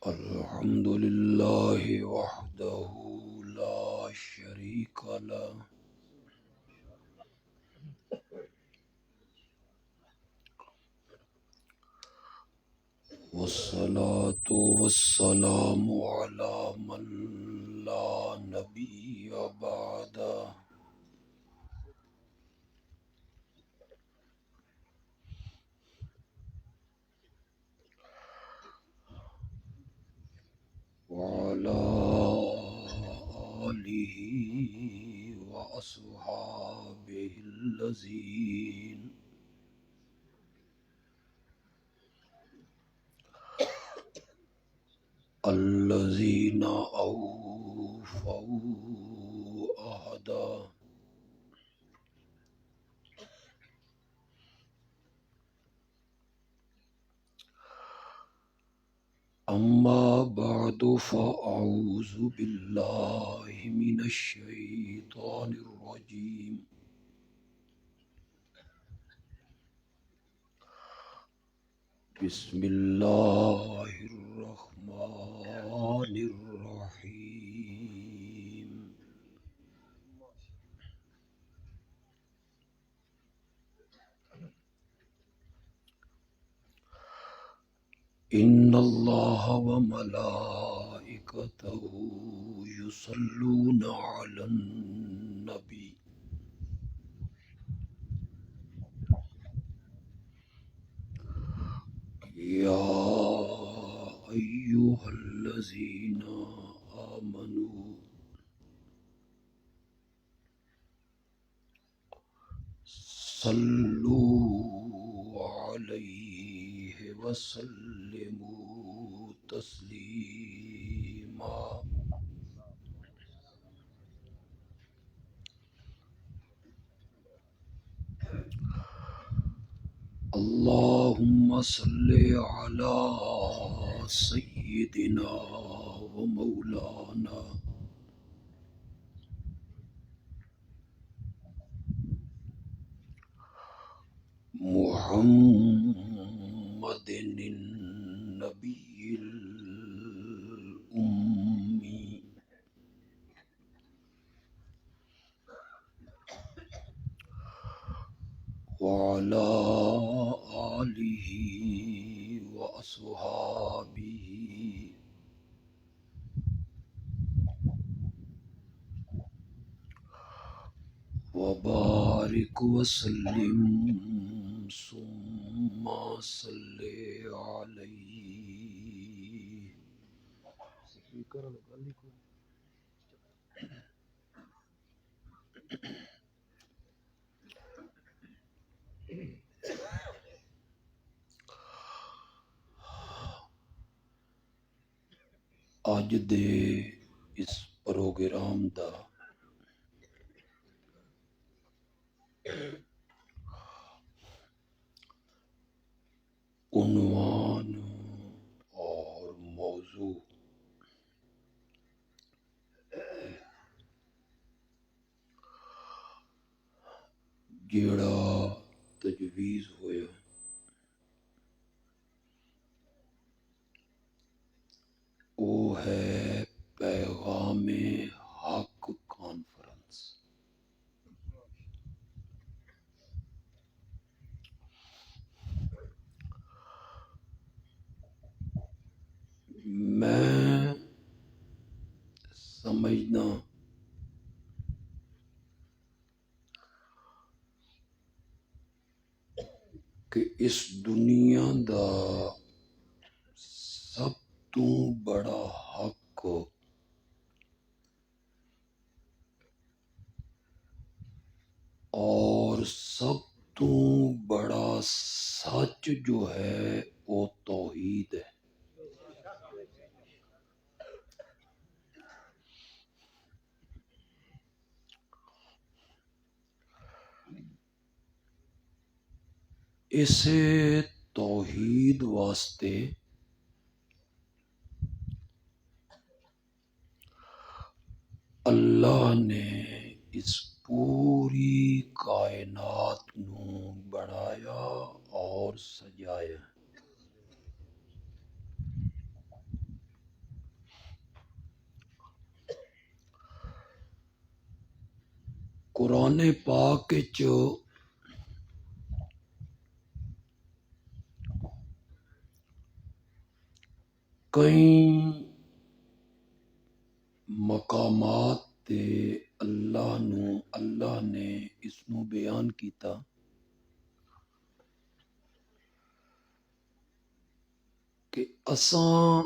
الحمد لله وحده لا شريك له والصلاة والسلام على من لا نبي بعده وعلى آله وأصحابه الذين أوفوا عهدا. أما بعد فأعوذ بالله من الشيطان الرجيم. بسم الله الرحمن الرحيم. إن الله وملائكته يصلون على النبي يا أيها الذين آمنوا صلوا عليه وسلموا تسليما. اللهم صل على سيدنا ومولانا محمد النبي الأمي وعلى آله وأصحابه وبارك وسلم ثم صل عليه. اج دے اس پروگرام دا عنوان اور موضوع جیڑا تجویز ہویا وہ ہے پیغام حق کانفرنس. میں سمجھنا کہ اس دنیا دا سب تو بڑا حق اور سب تو بڑا سچ جو ہے وہ توحید ہے. اسے توحید واسطے اللہ نے اس پوری کائنات نو بنایا اور سجایا. قرآن پاک وچ کئی مقامات تے اللہ نے اس نو بیان کیتا کہ اساں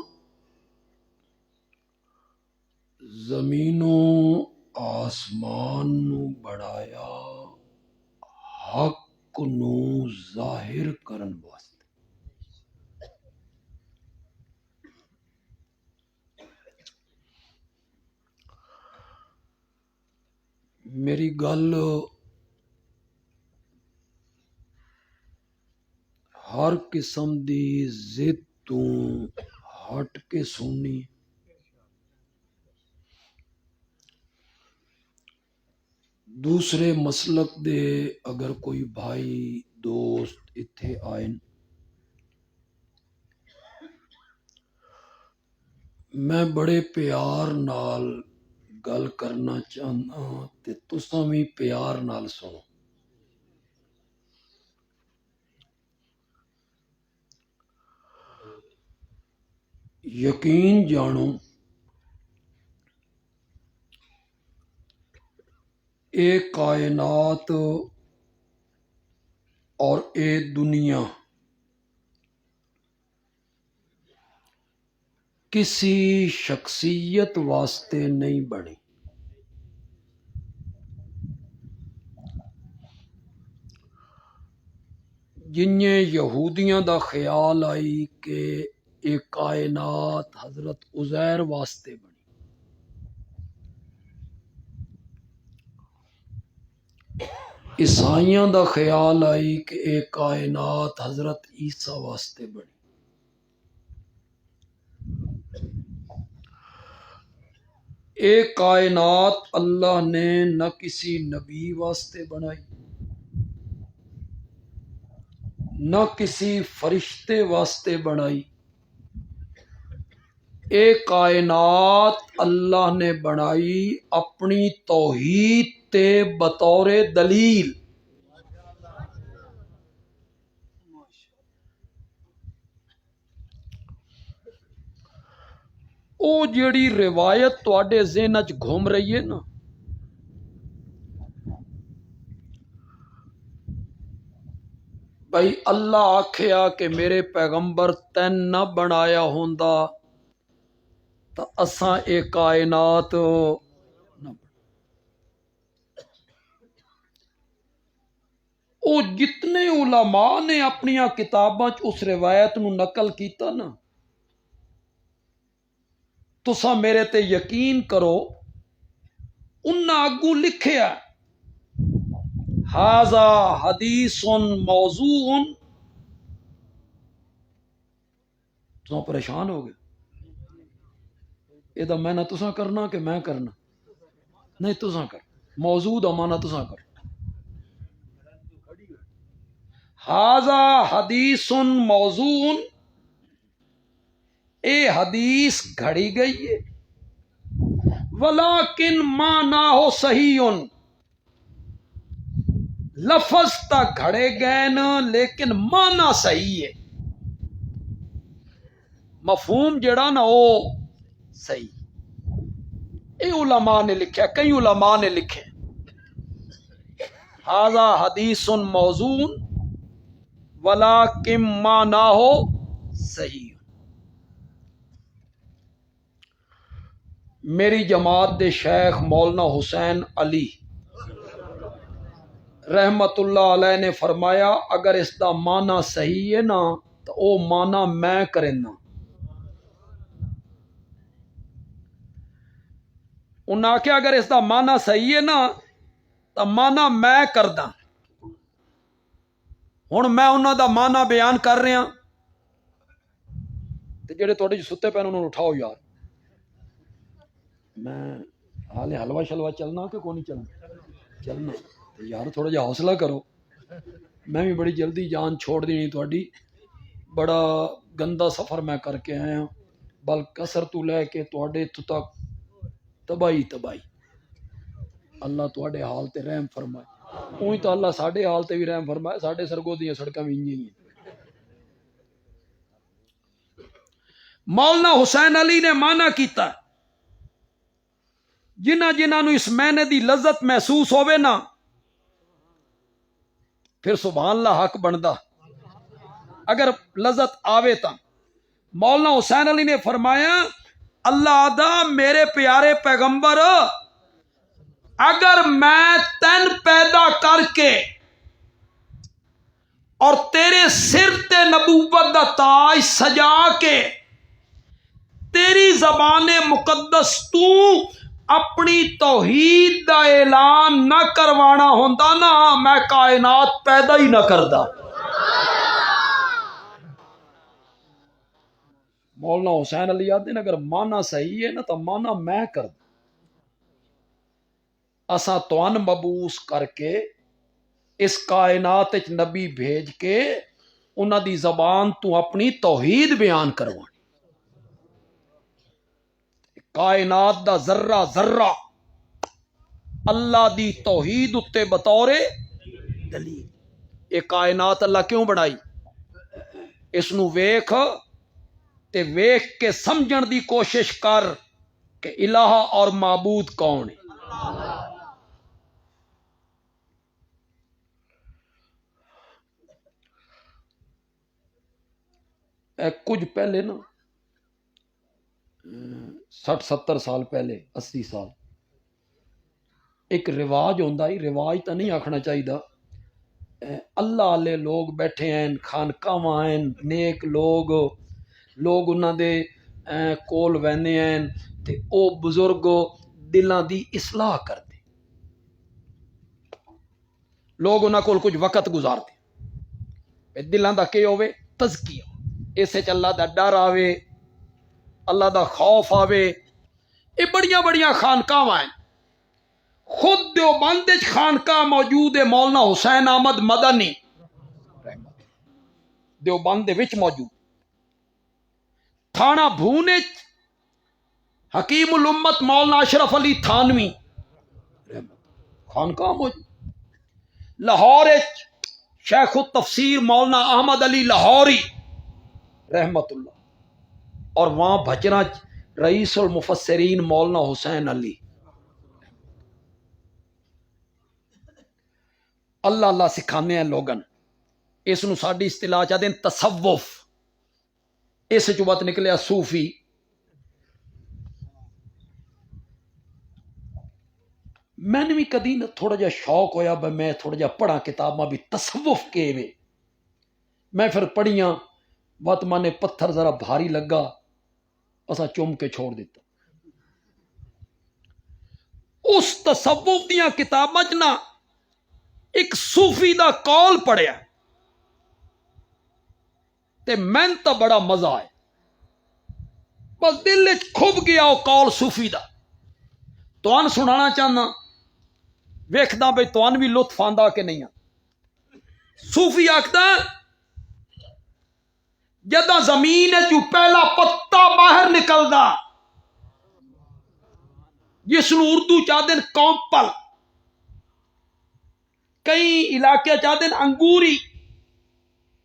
زمینوں آسمان نو بڑھایا حق نو ظاہر کرن واسطے۔ میری گل ہر قسم دی ضد تو ہٹ کے سننی۔ دوسرے مسلک دے اگر کوئی بھائی دوست اتھے آئن، میں بڑے پیار نال گل کرنا چاہنا تے تساں بھی پیار نال سنو۔ یقین جانو اے کائنات اور اے دنیا کسی شخصیت واسطے نہیں بنی۔ جنہیں یہودیاں دا خیال آئی کہ اے کائنات حضرت عزیر واسطے بنی، عیسائیاں دا خیال آئی کہ اے کائنات حضرت عیسیٰ واسطے بنی۔ اے کائنات اللہ نے نہ کسی نبی واسطے بنائی، نہ کسی فرشتے واسطے بنائی۔ اے کائنات اللہ نے بنائی اپنی توحید تے بطور دلیل۔ او جیڑی روایت تواڈے ذہن وچ گھوم رہی ہے نا، بھائی اللہ آکھیا کہ میرے پیغمبر تین نہ بنایا ہوندا تا اساں اے کائنات نہ او جتنے علماء نے اپنی کتاباں چ اس روایت نو نقل کیتا نا، تساں میرے تے یقین کرو انہاں اگوں لکھیا ھذا حدیث موضوع۔ تساں پریشان ہو گئے، یہ دا میں نہ تساں کرنا کہ میں کرنا؟ نہیں تساں کر، موضوع دا مانا تساں کر۔ ھذا حدیث موضوع، اے حدیث گھڑی گئی ہے، ولیکن معنی صحیح، لفظ تا گھڑے گئے نا لیکن معنی صحیح ہے، مفہوم جڑا نا او صحیح۔ اے علماء نے لکھا، کئی علماء نے لکھے ھذا حدیث موضوع ولیکن معنی صحیح۔ میری جماعت دے شیخ مولانا حسین علی رحمت اللہ علیہ نے فرمایا اگر اس دا معنی صحیح ہے نا تو او معنی میں کرنا۔ انہاں آکھیا اگر اس دا معنی صحیح ہے نا تو معنی میں کردا۔ ہن میں انہاں دا معنی بیان کر رہا تے جڑے تواڈے ستے پے انہاں نوں اٹھاؤ یار۔ میں حالے حلوہ شلوہ چلنا کہ کون نہیں چلنا؟ چلنا یار، تھوڑا جہا حوصلہ کرو۔ میں بھی بڑی جلدی جان چھوڑ دینی تواڈی، بڑا گندا سفر میں کر کے آیا ہوں، بلکہ قصر تو لے کے تواڈے اتھوں تک تباہی تباہی۔ اللہ تواڈے حال تے رحم فرمائے اونی تو اللہ ساڈے حال تے بھی رحم فرمائے ساڈے سرگو دیاں سڑکاں بھی انجی ہیں مولانا حسین علی نے مانا کیتا جنہاں نو اس مہینے دی لذت محسوس ہوئے نا پھر سبحان اللہ حق بندا اگر لذت آوے تا مولانا حسین علی نے فرمایا اللہ آدھا میرے پیارے پیغمبر اگر میں تین پیدا کر کے اور تیرے سر تے نبوت دا تاج سجا کے تیری زبان مقدس تو اپنی توحید دا اعلان نہ کروانا ہوندا نا میں کائنات پیدا ہی نہ کردا مولانا حسین علی آدھے اگر مانا صحیح ہے نا تو مانا میں کر اساں توان مبعوث کر کے اس کائنات وچ نبی بھیج کے انہاں دی زبان تو اپنی توحید بیان کروانی کائنات دا ذرہ ذرہ اللہ دی توحید اتے بطور دلیل یہ کائنات اللہ کیوں بنائی اس نو ویکھ تے ویکھ کے سمجھن دی کوشش کر کہ الہ اور معبود کون ہے کچھ پہلے نا 60-70 سال پہلے 80 سال ایک رواج ہوندا ہی رواج تو نہیں آکھنا چاہیے اللہ والے لوگ بیٹھے ہیں خانقاواں ہیں نیک لوگ انہاں دے کول ویندے ہیں تے او بزرگ دلاں دی اصلاح کردے لوگ انہاں کول کچھ وقت گزاردے دلاں دا کی ہوے تزکیہ اسے چ اللہ دا ڈر آوے اللہ دا خوف آوے یہ بڑیاں بڑیاں خانقاواں ہیں خود دیوبند وچ خانقاہ موجود ہے مولانا حسین احمد مدنی دیوبند دے وچ موجود تھانہ بھون حکیم الامت مولانا اشرف علی تھانوی خانقاہ موجود لاہور شیخ التفسیر مولانا احمد علی لاہوری رحمت اللہ اور وہاں بھجرہ رئیس المفسرین مولانا حسین علی اللہ اللہ سکھانے ہیں لوگن اس نو ساڈی اصطلاح چاہتے ہیں تصوف اس چوبت نکلیا صوفی میں نے بھی کدی نہ تھوڑا جا شوق ہویا بھائی میں تھوڑا جا پڑھا کتاباں بھی تصوف کے وے میں پھر پڑھیاں وقت مانے پتھر ذرا بھاری لگا اسا چوم کے چھوڑ دیتا اس تصوف دیاں کتاباں چ نا ایک صوفی دا قول پڑھیا تے مین تا بڑا مزہ آئے بس دل وچ کھب گیا وہ قول صوفی دا توان سنانا چاہنا ویکھدا بھئی توان بھی لطف آندا کہ نہیں صوفی آکھدا جداں زمین چوں پہلا پتا باہر نکلدا جس نو اردو چاہتے ہیں کونپل کئی علاقے چاہتے ہیں انگوری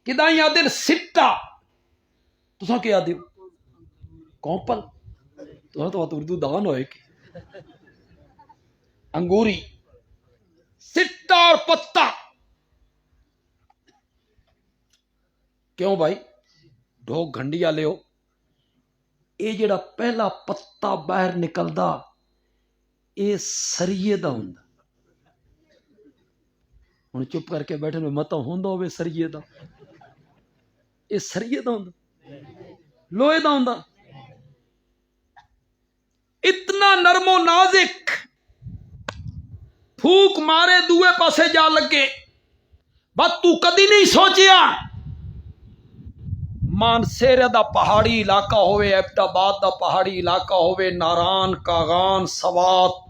کداں آتے ہیں سٹا تساں کیا آدھے کونپل تساں تو اردو دان ہوئے کہ انگوری سٹا اور پتا کیوں بھائی ڈھوک گھنڈیا لے اے جڑا پہلا پتا باہر نکلدا اے سریے دا ہوندا ہن چپ کر کے بیٹھے متا ہوندا ہوے سریے دا اے سریے دا ہوندا لوہے دا ہوندا اتنا نرم و نازک پھوک مارے دوے پاسے جا لگے بس تو کدی نہیں سوچیا مانسیرے دا پہاڑی علاقہ ہوئے ایبٹ آباد دا پہاڑی علاقہ ہوئے ناران کاغان سوات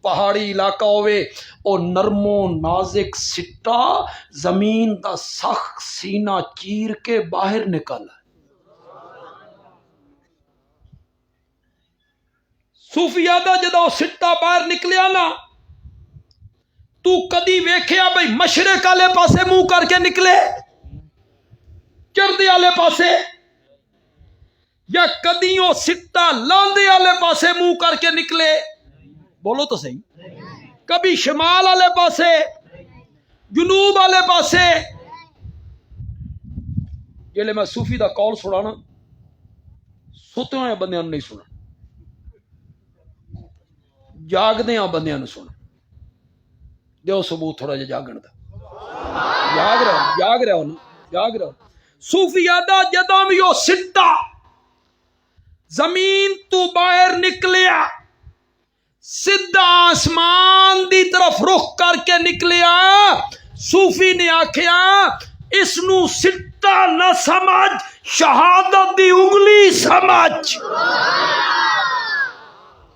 پہاڑی علاقہ ہوئے او نرم و نازک سٹا زمین دا سخت سینہ چیر کے باہر نکل صوفیہ دا جدا سٹا باہر نکلیا نا تو کدی ویکھیا بھئی مشرق والے پاسے منہ کر کے نکلے چردے والے پاسے، یا کدی وہ سٹا لاندے والے پاسے منہ کر کے نکلے؟ بولو تو صحیح. کبھی شمال والے پاسے، جنوب والے پاسے. جلے میں صوفی دا قول سنانا ستے ہوئے بندیاں نہیں سنا، جاگدے ہاں بندیاں نے سنا. دیو ثبوت تھوڑا جا جاگن دا. جاگ رہے ہو نا، جاگ رہے ہو. صوفی آدھا جدوں بھی وہ سٹا زمین تو باہر نکلیا، سدھا آسمان دی طرف رخ کر کے نکلیا، صوفی نے آکھیا اس نو سٹا نہ سمجھ، شہادت دی انگلی سمجھ.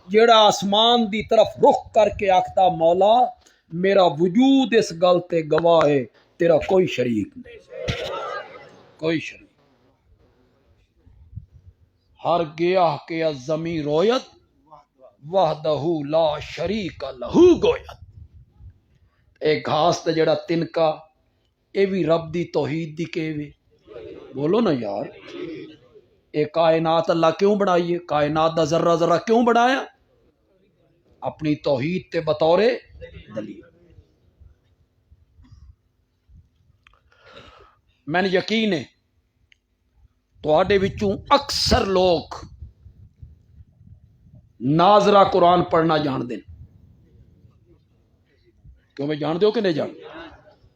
جیڑا آسمان دی طرف رخ کر کے آکھتا مولا میرا وجود اس گل تے گواہ ہے، تیرا کوئی شریک نہیں، کوئی شریک. ہر گیا کہ زمیں رویت وحدہ لا شریک لہو گویت. اے گھاس تے جڑا تنکا اے بھی رب دی توحید دی کہوے. بولو نا یار. اے کائنات اللہ کیوں بنائی ہے؟ کائنات دا ذرہ ذرہ کیوں بنایا؟ اپنی توحید تے بطور دلیل. میں نے یقین ہے تواڈے وچوں اکثر لوگ ناظرہ قرآن پڑھنا جان دیں. کیوں میں جان دے ہو کہ نہیں جان؟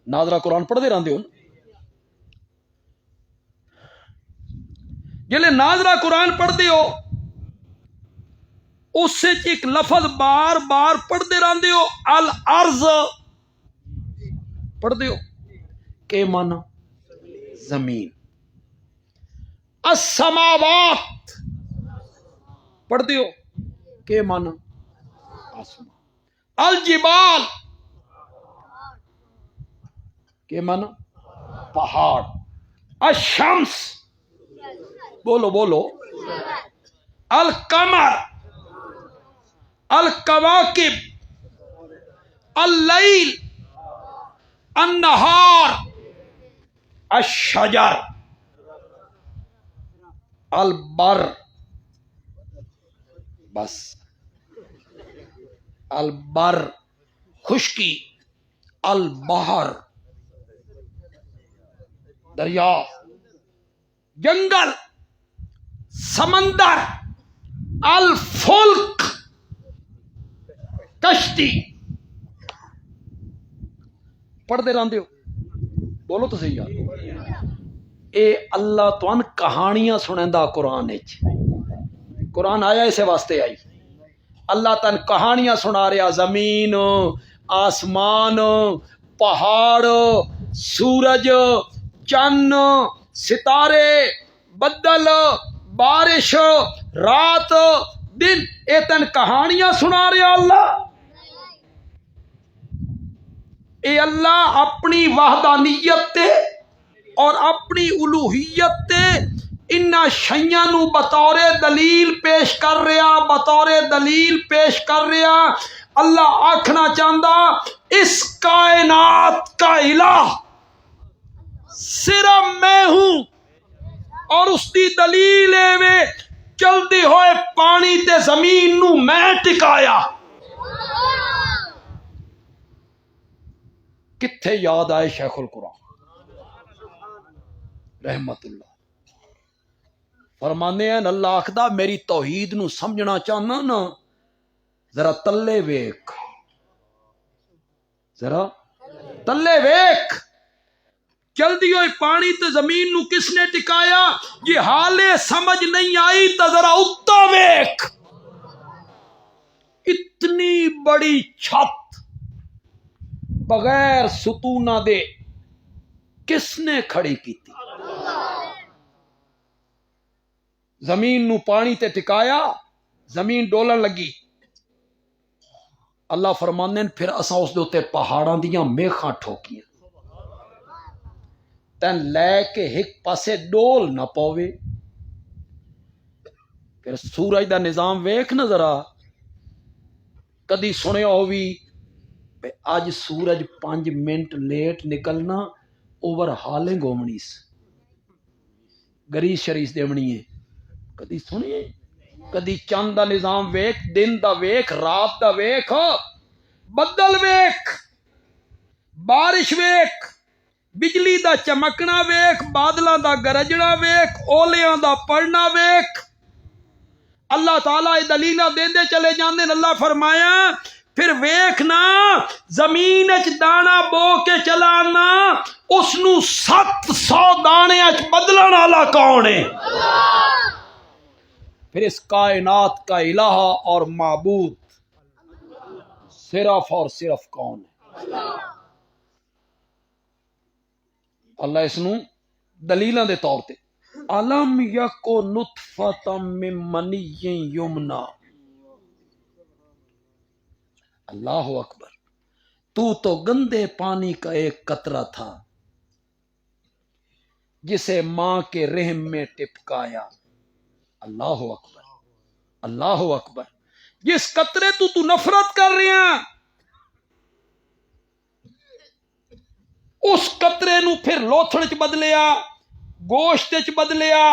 ناظرہ قرآن پڑھ دے رہندے ہو. جلے ناظرہ قرآن پڑھ دے ہو اس سے ایک لفظ بار بار پڑھ دے رہندے ہو، الارض پڑھ دے ہو کہ مانا زمین. السماوات پڑھ دے ہو کہ مانا آسمان. الجبال کہ مانا پہاڑ. الشمس بولو بولو. القمر، الکواکب، اللیل، النہار، الشجر، البر، بس البر خشکی، البحر دریا، جنگل، سمندر، الفلک کشتی. پڑھ دے رہندے ہو. بولو تو صحیح یار. اے اللہ تون کہانیاں سنیندا قرآن وچ. قرآن آیا اسے واسطے آئی. اللہ تن کہانیاں سنا رہا، زمین، آسمان، پہاڑ، سورج، چند، ستارے، بدل، بارش، رات، دن، اے تن کہانیاں سنا رہا اللہ. اے اللہ اپنی وحدانیت تے اور اپنی الوہیت تے انہاں شیاں نو بطور دلیل پیش کر رہا، بطور دلیل پیش کر رہا. اللہ آکھنا چاہتا اس کائنات کا الہ صرف میں ہوں، اور اس دی دلیل میں چلدے ہوئے پانی تے زمین نو میں ٹکایا. کتھے یاد آئے شیخ القرآن رحمت اللہ فرمانے ہیں. اللہ آکھدا میری توحید نو سمجھنا چاہنا نا ذرا تلے ویکھ، ذرا تلے ویکھ. چلدی ہوئی پانی تے زمین نو کس نے ٹکایا؟ یہ حالے سمجھ نہیں آئی تو ذرا اتا ویکھ. اتنی بڑی چھت بغیر ستونہ دے کس نے کھڑی کی تھی؟ زمین نو پانی تے ٹکایا، زمین ڈولن لگی. اللہ فرماندے نے پھر اساں اس دے اوتے پہاڑاں دیاں میخاں ٹھوکیاں تین لے کے ایک پاسے ڈول نہ پاوے. پھر سورج دا نظام ویکھ نہ ذرا. کدی سنیا ہووی اج سورج 5 منٹ لیٹ نکلنا اوور ہالنگ ہومنی س گریس شریس دیونی ہے کدی سنیے کدی چند دا نظام ویکھ دن دا ویکھ رات دا ویکھ بدل ویکھ بارش ویکھ بجلی دا چمکنا ویکھ بادلاں دا گرجنا ویکھ اولیاں دا پڑنا ویکھ اللہ تعالیٰ یہ دلیلہ دیندے چلے جاندے ہیں اللہ فرمایا پھر ویکھنا زمین اچ دانا بو کے چلانا اس نو 700 دانے اچ بدلن والا کون ہے پھر اس کائنات کا الہ اور معبود صرف اور صرف کون ہے اللہ اس نو دلیلاں دے طور تے علم یکو نطفۃ من منی یمنا اللہ اکبر تو گندے پانی کا ایک قطرہ تھا جسے ماں کے رحم میں ٹپکایا اللہ اکبر اللہ اکبر جس قطرے تو نفرت کر رہا اس قطرے نو پھر لوتھڑ چ بدلیا گوشت چ بدلیا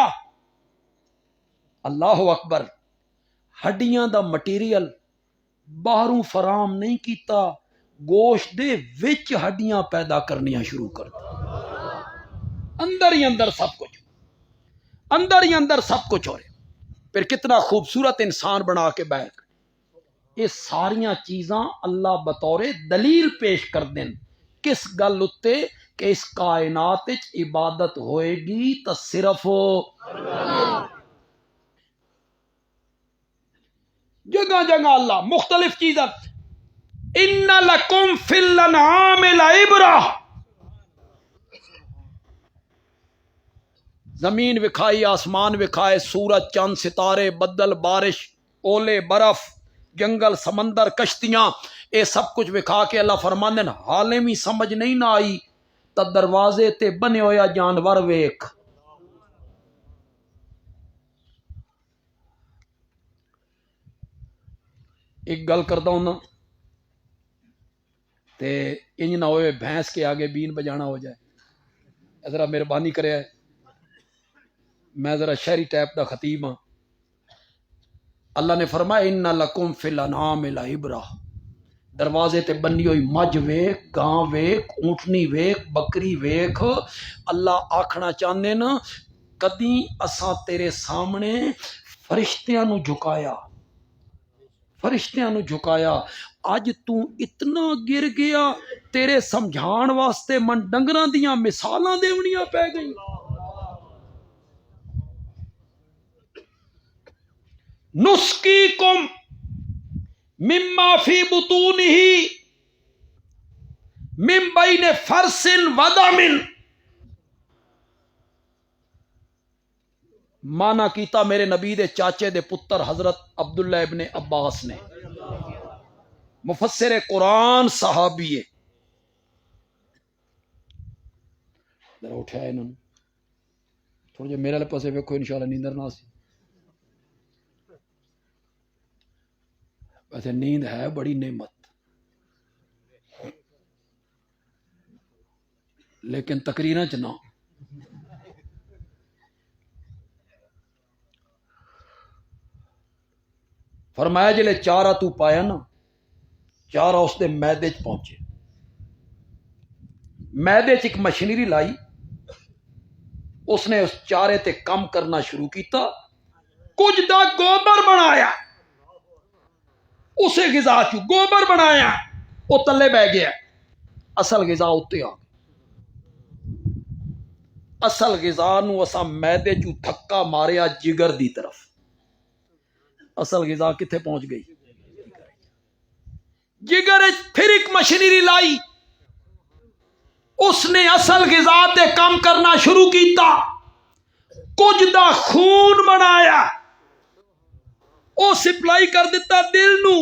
اللہ اکبر ہڈیاں دا مٹیریل باہروں فراہم نہیں کیتا گوشت دے وچ ہڈیاں پیدا کرنیاں شروع کر دی اندر ہی اندر سب کچھ اندر ہی اندر سب کچھ ہو رہا پھر کتنا خوبصورت انسان بنا کے بیٹھ یہ ساریاں چیزاں اللہ بطور دلیل پیش کر دیں کس گل اتے کہ اس کائنات عبادت ہوئے گی تو صرف جگہ جگہ اللہ مختلف چیزیں ان لکم فی الانعام لعبرہ زمین وکھائی آسمان وکھائے سورج چند ستارے بدل بارش اولے برف جنگل سمندر کشتیاں اے سب کچھ وکھا کے اللہ فرماندے نا حالے بھی سمجھ نہیں نہ آئی تا دروازے تے بنے ہویا جانور ویکھ ایک گل کرتا ہوں نا تے انج نہ ہوئے بھینس کے آگے بین بجانا ہو جائے ذرا مہربانی کرے ہے میں ذرا شہری ٹائپ دا خطیب ہاں اللہ نے فرمایا ان لکم فی الانعام لعبرہ دروازے تے بنی ہوئی مجھ ویکھ گاں ویکھ اونٹنی ویکھ بکری ویکھ اللہ آکھنا چاہندے نا کدی اساں تیرے سامنے فرشتیاں نو جھکایا اج تو اتنا گر گیا تیرے سمجھان واسطے من ڈنگراں دیاں مثالاں دیونیاں پہ گئیں نسقیکم مما فی بطونہ من بین فرث ودم مانا کیتا میرے نبی دے چاچے دے پتر حضرت عبداللہ ابن عباس نے مفسر قرآن صحابی ہے ذرا اٹھایا انہوں نے تھوڑا جہا میرے پاسے ویکھو انشاءاللہ نیندر نہ سی ویسے نیند ہے بڑی نعمت لیکن تقریراں چ نہ فرمایا جلے چارہ تو پایا نا چارہ اس دے میدے چ پہنچے میدے چ ایک مشینری لائی اس نے اس چارے تے کم کرنا شروع کیتا کچھ دا گوبر بنایا اسے غذا چو گوبر بنایا وہ تلے بہ گیا اصل غذا اتنے آ اصل غذا نو اسا میدے چو دھکا ماریا جگر دی طرف اصل غذا کتھے پہنچ گئی جگر پھر ایک مشینری لائی اس نے اصل غذا تے کم کرنا شروع کیتا کچھ دا خون بنایا او سپلائی کر دیتا دل نو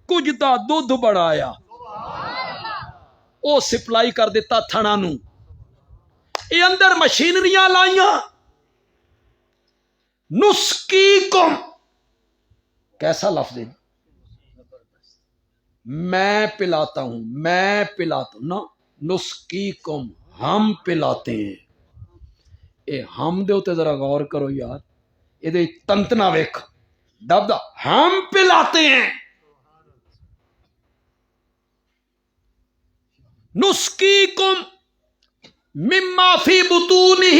کچھ دا دودھ بنایا او سپلائی کر دیتا تھنا نو اے اندر مشینریاں لائیاں نسقیکم کیسا لفظ ہے میں پلاتا ہوں، میں پلاتا ہوں نا، نسقیکم ہم پلاتے ہیں. اے ہم دے اوتے ذرا غور کرو یار، یہ دے تنتنا ویکھ دب ہم پلاتے ہیں. نسقیکم مما فی بطونہ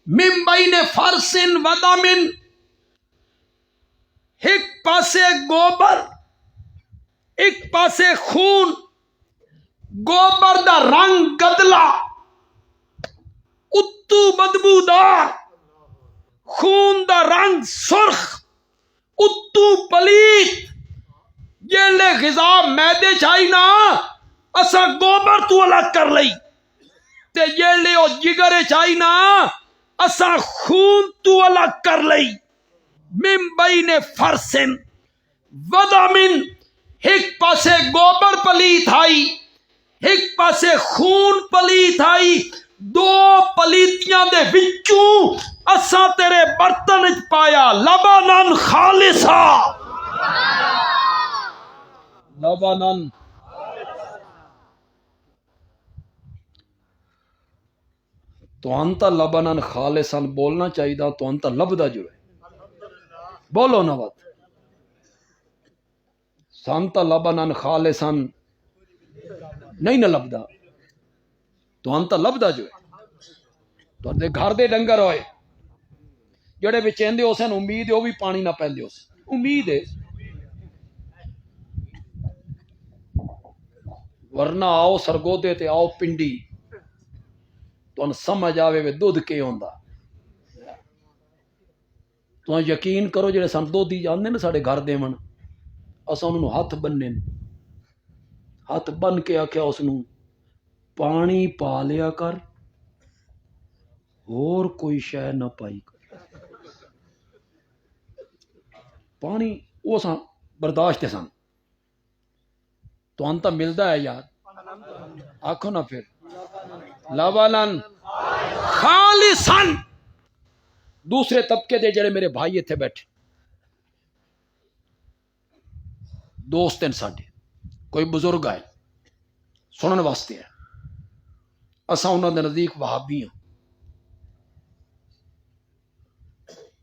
من بین فرس و دم. ایک پاسے گوبر ایک پاسے خون، گوبر دا رنگ گدلا اتو بدبودار، خون دا رنگ سرخ اتو پلیت. جیلے غذا میدے چائی نا اسا گوبر تو الگ کر لئی، تے جیلے او جگر چائی نا اسا خون تو الگ کر لئی. من بین فرسن ودمن، ایک پاسے گوبر پلیت آئی ایک پاسے خون پلیت آئی. دو پلیتیاں دے وچوں اساں تیرے برتن وچ پایا لبنان خالصا. لبنان تو انتا لبنان خالصا بولنا چاہیے، تو انتا لبدا جو ہے بولو نا بات. سانتا لبنان خالصا نہیں نہ لبدا، تو انتا لبدا جو ہے. تو دے گھر دے ڈنگر ہوئے جڑے بچیندے ہو سن، امید ہے وہ بھی پانی نہ پیندے ہو سن، امید ہے. ورنہ آؤ سرگودے تے آؤ پنڈی تو ان سمجھ آوے وے دودھ کے ہوندا. تو یقین کرو جڑے سن دودھ دی جاندے نا ساڈے گھر دیون، اساں انہوں ہاتھ بننے، ہاتھ بن کے آکھیا اس نوں پانی پا لیا کر، اور کوئی شے نہ پائی کر. پانی وہ سن برداشت سن. تو انتا ملدا ہے یار، آکھو نا پھر لبنان خالصاً. دوسرے طبقے دے جڑے میرے بھائی اتنے بیٹھے دوست ہیں ساڈے، کوئی بزرگ آئے سنن واسطے ہے، اساں انہاں دے نزدیک وہابی ہاں،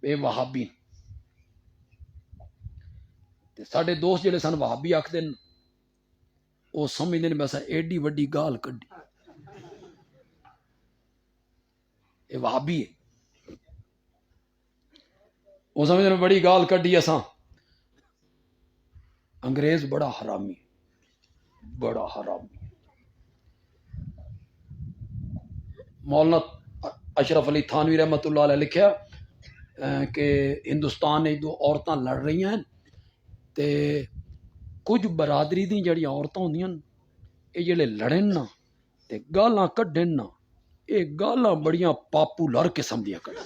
اے وہابی. تے ساڈے دوست جڑے سن وہابی آکھدے نے، وہ سمجھدے نے بس ایڈی وڈی گال کڈی اے وہابی ہے. وہ سمجھدے نے بڑی گال کڈی اساں. انگریز بڑا حرامی، بڑا حرامی. مولانا اشرف علی تھانوی رحمۃ اللہ علیہ لکھیا کہ ہندوستان میں دو عورتاں لڑ رہی ہیں تے کچھ برادری دی جڑی عورتاں ہوندیاں یہ جڑے لڑن نا تے گالاں کڈن نا، یہ گالاں بڑیاں پاپولر قسم دیاں کڈن.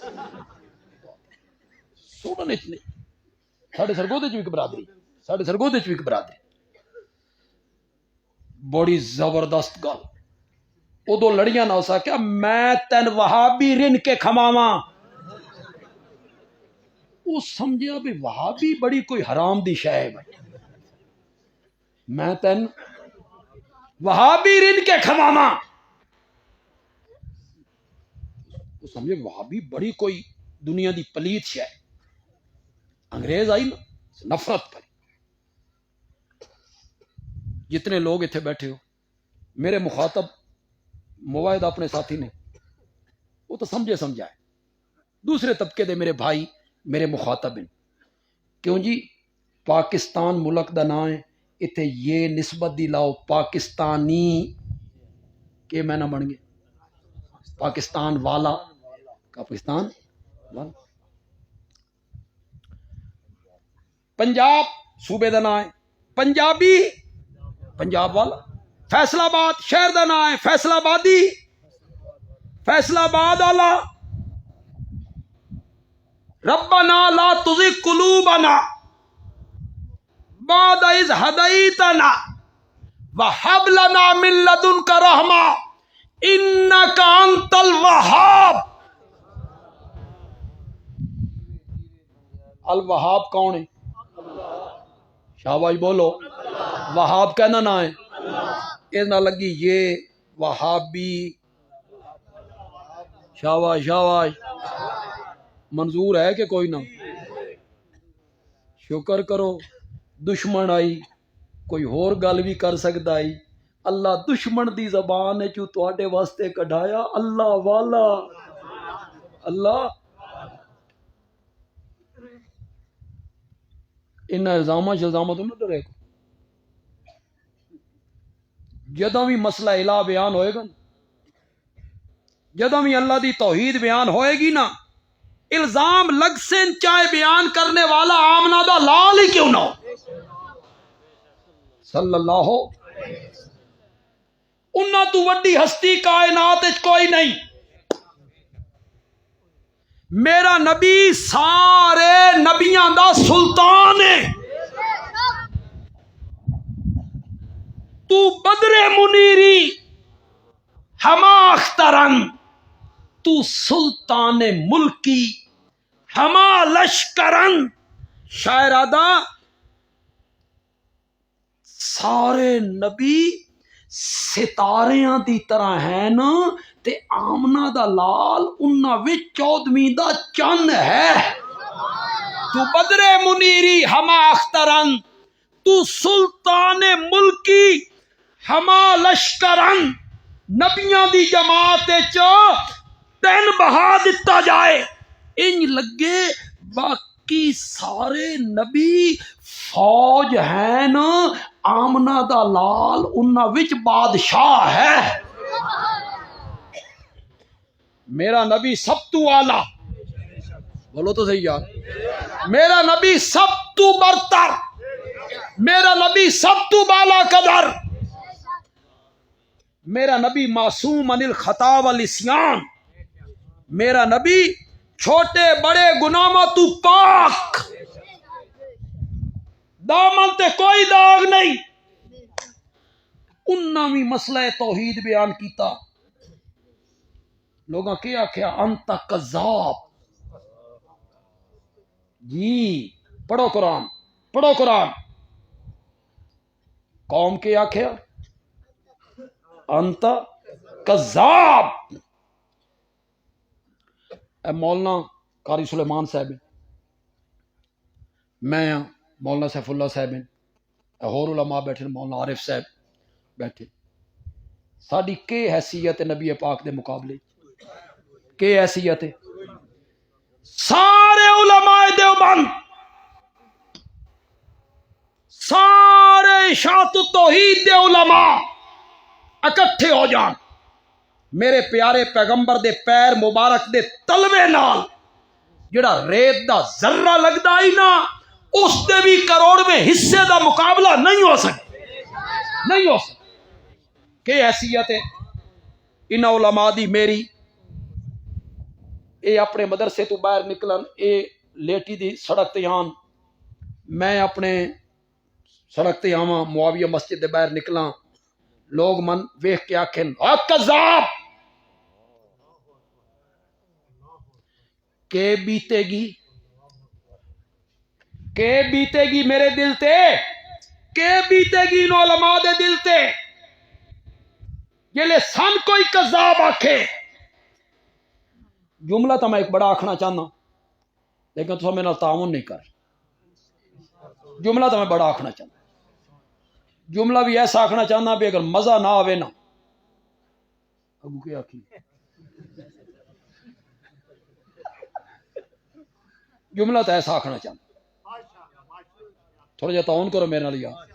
سنن وچ نہیں، ساڈے سرگودے چ بھی ایک برادری، ساڈے سرگودے چ بھی ایک برادری بڑی زبردست گل. ادو لڑیاں نہ اسا کیا میں تین وہابی رن کے کھماواں. وہ سمجھیا بھی وہابی بڑی کوئی حرام دی شے ہے بھائی، میں تین وہابی رن کے کھماواں. وہ سمجھے وہابی بڑی کوئی دنیا دی پلیت شے. انگریز آئی نا نفرت پر. جتنے لوگ اتنے بیٹھے ہو میرے مخاطب مواعد اپنے ساتھی نے وہ تو سمجھے سمجھائے. دوسرے طبقے دے میرے بھائی میرے مخاطب ہیں. کیوں جی پاکستان ملک دا نام ہے، اتنے یہ نسبت دی لاؤ پاکستانی کہ میں نہ بن گئے پاکستان والا، پاکستان والا. پنجاب صوبے دا نام ہے پنجابی، پنجاب والا. فیصل آباد شہر دا نام ہے فیصل آبادی، فیصل آباد والا. ربنا لا تزغ قلوبنا بعد اذ ہدیتنا وہب لنا من لدنک رحمہ انک انت الوہاب. الوہاب کون ہے؟ شاباش بولو. وہاب کہنا نہ ہے یہ نہ لگی یہ وہابی شاباش شاباش منظور ہے کہ کوئی نہ شکر کرو دشمن آئی کوئی اور گل بھی کر سکتا آئی اللہ دشمن دی زبان ہے جو تواڈے واسطے کڈھایا اللہ والا اللہ ان الزامہ تو نہ ڈرے جدوں بھی مسئلہ الہ بیان ہوئے گا جدوں بھی اللہ دی توحید بیان ہوئے گی نا الزام لگ سے چاہے بیان کرنے والا آمنہ دا لال ہی کیوں نہ ہو صلی اللہ انہاں تو وڈی ہستی کائنات وچ کوئی نہیں میرا نبی سارے نبیاں دا سلطان ہے تو بدر منیری ہما اخترن تو سلطان ملکی ہما لشکرن شاعرادہ سارے نبی ستاریاں دی طرح ہے نا تے آمنہ دا لال انہاں وچ 14ویں دا چند ہے تو بدر منیری ہما اخترن تو سلطان ملکی ہما لشکرن نبیاں دی جماعت چ تین بہا دتا جائے انج لگے باقی سارے نبی فوج ہیں نا آمنہ دا لال انہاں وچ بادشاہ ہے میرا نبی سب تو اعلیٰ بولو تو صحیح یار میرا نبی سب تو برتر میرا نبی سب تو بالا قدر میرا نبی معصوم عن الخطا والعصیان میرا نبی چھوٹے بڑے گناہوں تو پاک دامن تے کوئی داغ نہیں انہاں بھی مسئلہ توحید بیان کیتا لوگاں کیا آکھیا انت کذاب جی پڑھو قرآن قوم کے آکھیا انت کذاب اے مولانا قاری سلیمان صاحب میں مولانا سیف اللہ صاحب اور علماء بیٹھے مولانا عارف صاحب بیٹھے ساڈی کی حیثیت ہے نبی پاک دے مقابلے کی حیثیت ہے سارے علماء دیوبند سارے اشاعت توحید دے علماء اکٹھے ہو جان میرے پیارے پیغمبر دے پیر مبارک دے تلوے نال جڑا ریت دا ذرہ لگدا ہی نا اس دے بھی کروڑویں حصے دا مقابلہ نہیں ہو سکے کہ حیثیت ہے ان علماء دی میری اے اپنے مدرسے تو باہر نکلن اے لیٹی دی سڑک تے آن میں اپنے سڑک تے آواں معاویہ مسجد دے باہر نکلاں لوگ من ویکھ کے آکھن او کذاب کہ بیتے گی میرے دل تے کہ بیتے گی ان علماء دے دل تے جلے سن کوئی کذاب آکھے جملہ تو میں ایک بڑا آکھنا چاہنا لیکن تو میرے تعاون نہیں کر جملہ تو میں بڑا آکھنا چاہنا جملہ بھی ایسا آکھنا چاہنا بھی اگر مزہ نہ آوے نا اگو کیا آکھی جملہ تو ایسا آکھنا چاہنا تھوڑا جا تعاون کرو میرے نال یار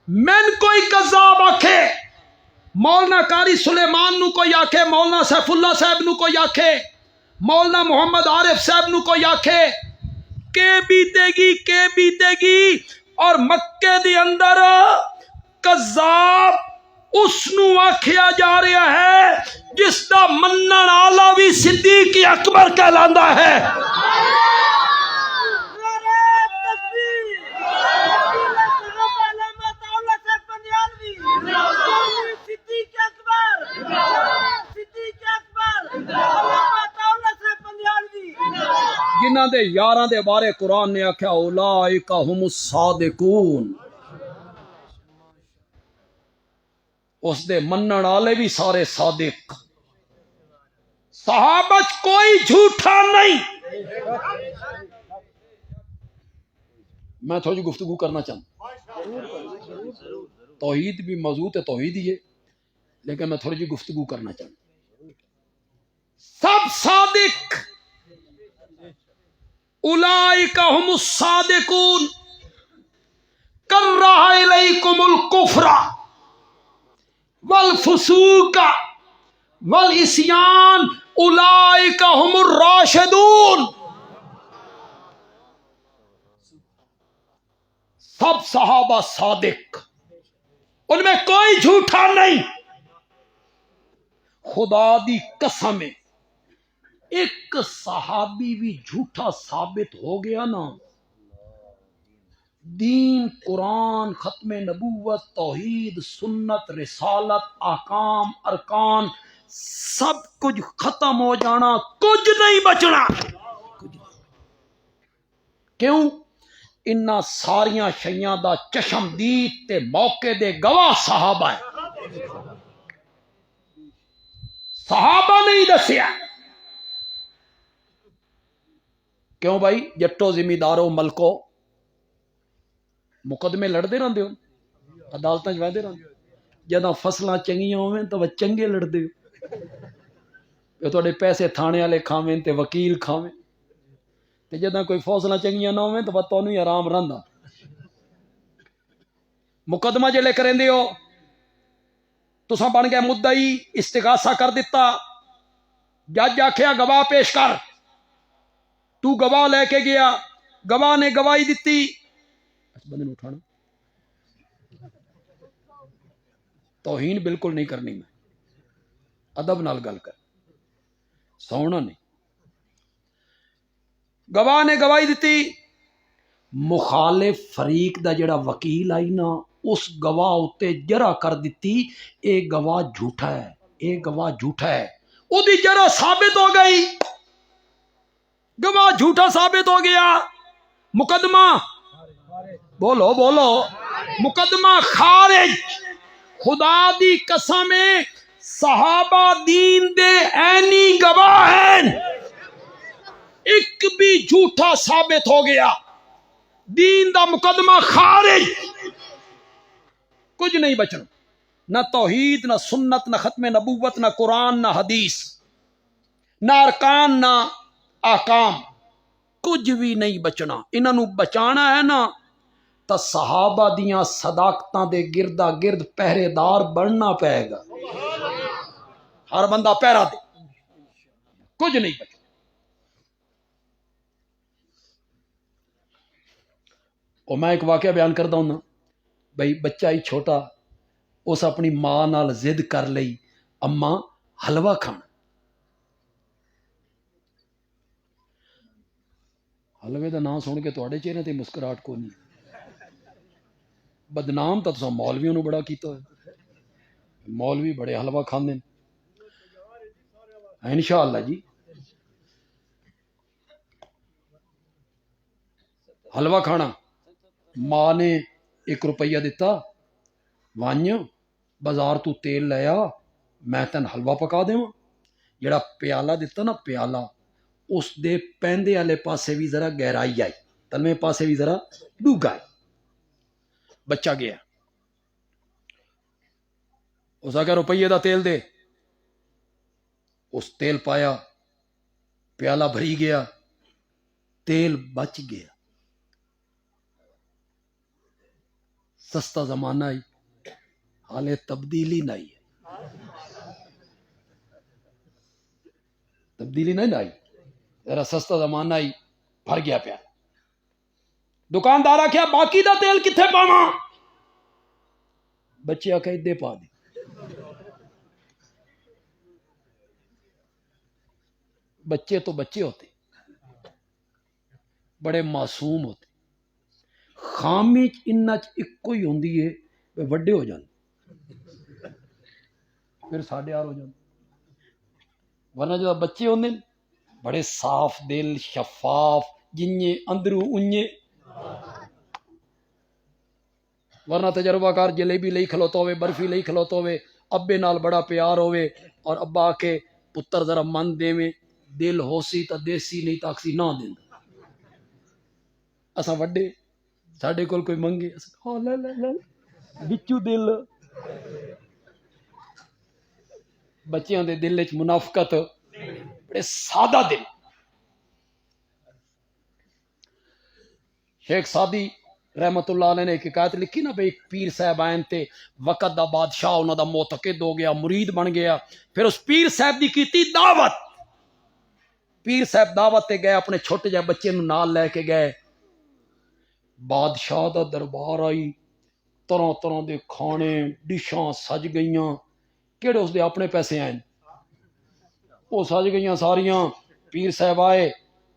من کوئی کذاب آکھے مولانا قاری سلیمان نو کوئی آکھے مولانا سیف اللہ صاحب نو کوئی آکھے مولانا محمد عارف صاحب نو کوئی آکھے کہ بیتے گی اور مکے دی اندر کذاب اس نو آکھیا جا رہا ہے جس دا منن والا بھی صدیق اکبر کہلاندا ہے جنہ دے یاراں دے بارے قرآن نے آکھیا اولئک ھم الصادقون اس دے منن والے بھی سارے صادق، صحابہ چ کوئی جھوٹا نہیں۔ میں تھوڑی گفتگو کرنا چاہتا، توحید بھی موضوع ہے، توحید ہی ہے، لیکن میں تھوڑی جی گفتگو کرنا چاہتا۔ سب صادق، اولئک هم الصادقون، کرہ الیکم الکفر والفسوق والعصیان اولئک هم الراشدون۔ سب صحابہ صادق، ان میں کوئی جھوٹا نہیں۔ خدا دی قسم ہے، ایک صحابی بھی جھوٹا ثابت ہو گیا نا، دین، قرآن، ختم نبوت، توحید، سنت، رسالت، احکام، ارکان، سب کچھ ختم ہو جانا، کچھ نہیں بچنا۔ کیوں؟ انہاں ساریاں شیاں دا چشمدید تے موقع دے گواہ صحابہ ہے۔ صحابہ نہیں دسیا۔ کیوں بھائی؟ جٹو زمیندارو ملکو مقدمے لڑتے رہتے ہو، عدالتاں چ وہدے رہتے ہو، جداں فصلاں چنگیاں ہوئیں تو چنگے لڑتے ہو، جو تھوڑے پیسے تھانے والے کھاویں تے وکیل کھاویں، تے جداں کوئی فصلاں چنگیاں نہ ہوئیں تو تانوں ہی آرام رہندا۔ مقدمہ جلے کریندے ہو، تساں بن گئے مدعی، استغاثہ کر دیتا، جج آکھیا گواہ پیش کر، تو گواہ لے کے گیا، گواہ نے گواہی دیتی، بندے نے اٹھانا، توہین بالکل نہیں کرنی، میں ادب نال گل کر، سونا نہیں۔ گواہ نے گواہی دیتی، مخالف فریق دا جڑا وکیل آئی نا، اس گواہ اتے جرح کر دیتی، اے گواہ جھوٹا ہے، اے گواہ جھوٹا ہے، او دی جرح ثابت ہو گئی، گواہ جھوٹا ثابت ہو گیا، مقدمہ بولو بولو، مقدمہ خارج۔ خدا دی قسم، صحابہ دین دے عینی گواہ ہیں، ایک بھی جھوٹا ثابت ہو گیا، دین دا مقدمہ خارج، کچھ نہیں بچنا، نہ توحید، نہ سنت، نہ ختم نبوت، نہ قرآن، نہ حدیث، نہ ارکان، نہ احکام، کچھ بھی نہیں بچنا۔ انہاں نو بچانا ہے نا تا صحابہ دیاں صداقتاں دے گردا گرد پہرے دار بننا پائے گا، ہر بندہ پہرا دے، کچھ نہیں بچنا۔ اور میں ایک واقعہ بیان کرتا ہوں نا، بھائی بچہ ہی چھوٹا، اس اپنی ماں نال ضد کر لئی، اماں حلوہ کھانا، حلوے دا نام سن کے تواڈے چہرے تے مسکراہٹ کو نہیں، بدنام تو تساں مولویوں نو بڑا کیتا ہے، مولوی بڑے حلوہ کھاندے ہیں، انشاءاللہ جی۔ حلوہ کھانا، ماں نے 1 روپیہ دیتا، وانج بازار تو تیل لیا، میں تین حلوہ پکا دیواں، جڑا پیالہ دیتا نا پیالہ، اس دے پیندے والے پاسے بھی ذرا گہرائی آئی، تلویں پاسے بھی ذرا ڈوگا آئی۔ بچہ گیا، اس آگے روپیے دا تیل دے، اس تیل پایا، پیالہ بھری گیا، تیل بچ گیا۔ سستا زمانہ آئی، حالے تبدیلی نہیں ہے، تبدیلی نہیں آئی، ذرا سستا زمانہ آئی، بھر گیا پیا۔ دکاندار آخیا باقی دا تیل کتھے پاواں؟ بچے آخیا ادے پا دے۔ بچے تو بچے ہوتے، بڑے معصوم ہوتے، خامی انچ ایکو ہی ہوندی ہے، وڈے ہو جاندے، پھر ساڈے آر ہو جاندے، ورنہ جو بچے ہوندے بڑے صاف دل، شفاف، جنیں اندروں انجے، ورنہ تجربہ کار جلیبی لئی کھلوتا ہوئے، برفی لئی کھلوتا ہوئے، ابے نال بڑا پیار ہوئے اور ابا کے پتر ذرا من دیویں دل ہو سی تا دیسی نہیں تا اکسی نہ دیں اساں وڈے ساڈے کول کوئی منگے ہاں لے لے لے بچو دل بچیاں دے دل وچ منافقت بڑے سادہ دل شیخ سادی رحمت اللہ علیہ نے ایک حکایت لکھی نا بھئی پیر صاحب آئیں تے وقت دا بادشاہ انہاں دا معتقد ہو گیا مرید بن گیا پھر اس پیر صاحب دی کیتی دعوت پیر صاحب دعوت تے گئے اپنے چھوٹے جہے بچے نو نال لے کے گئے بادشاہ دا دربار آئی طرح طرح دے کھانے ڈشاں سج گئیاں کیڑے اس دے اپنے پیسے آئیں وہ سج گئیاں ساریاں پیر صاحب آئے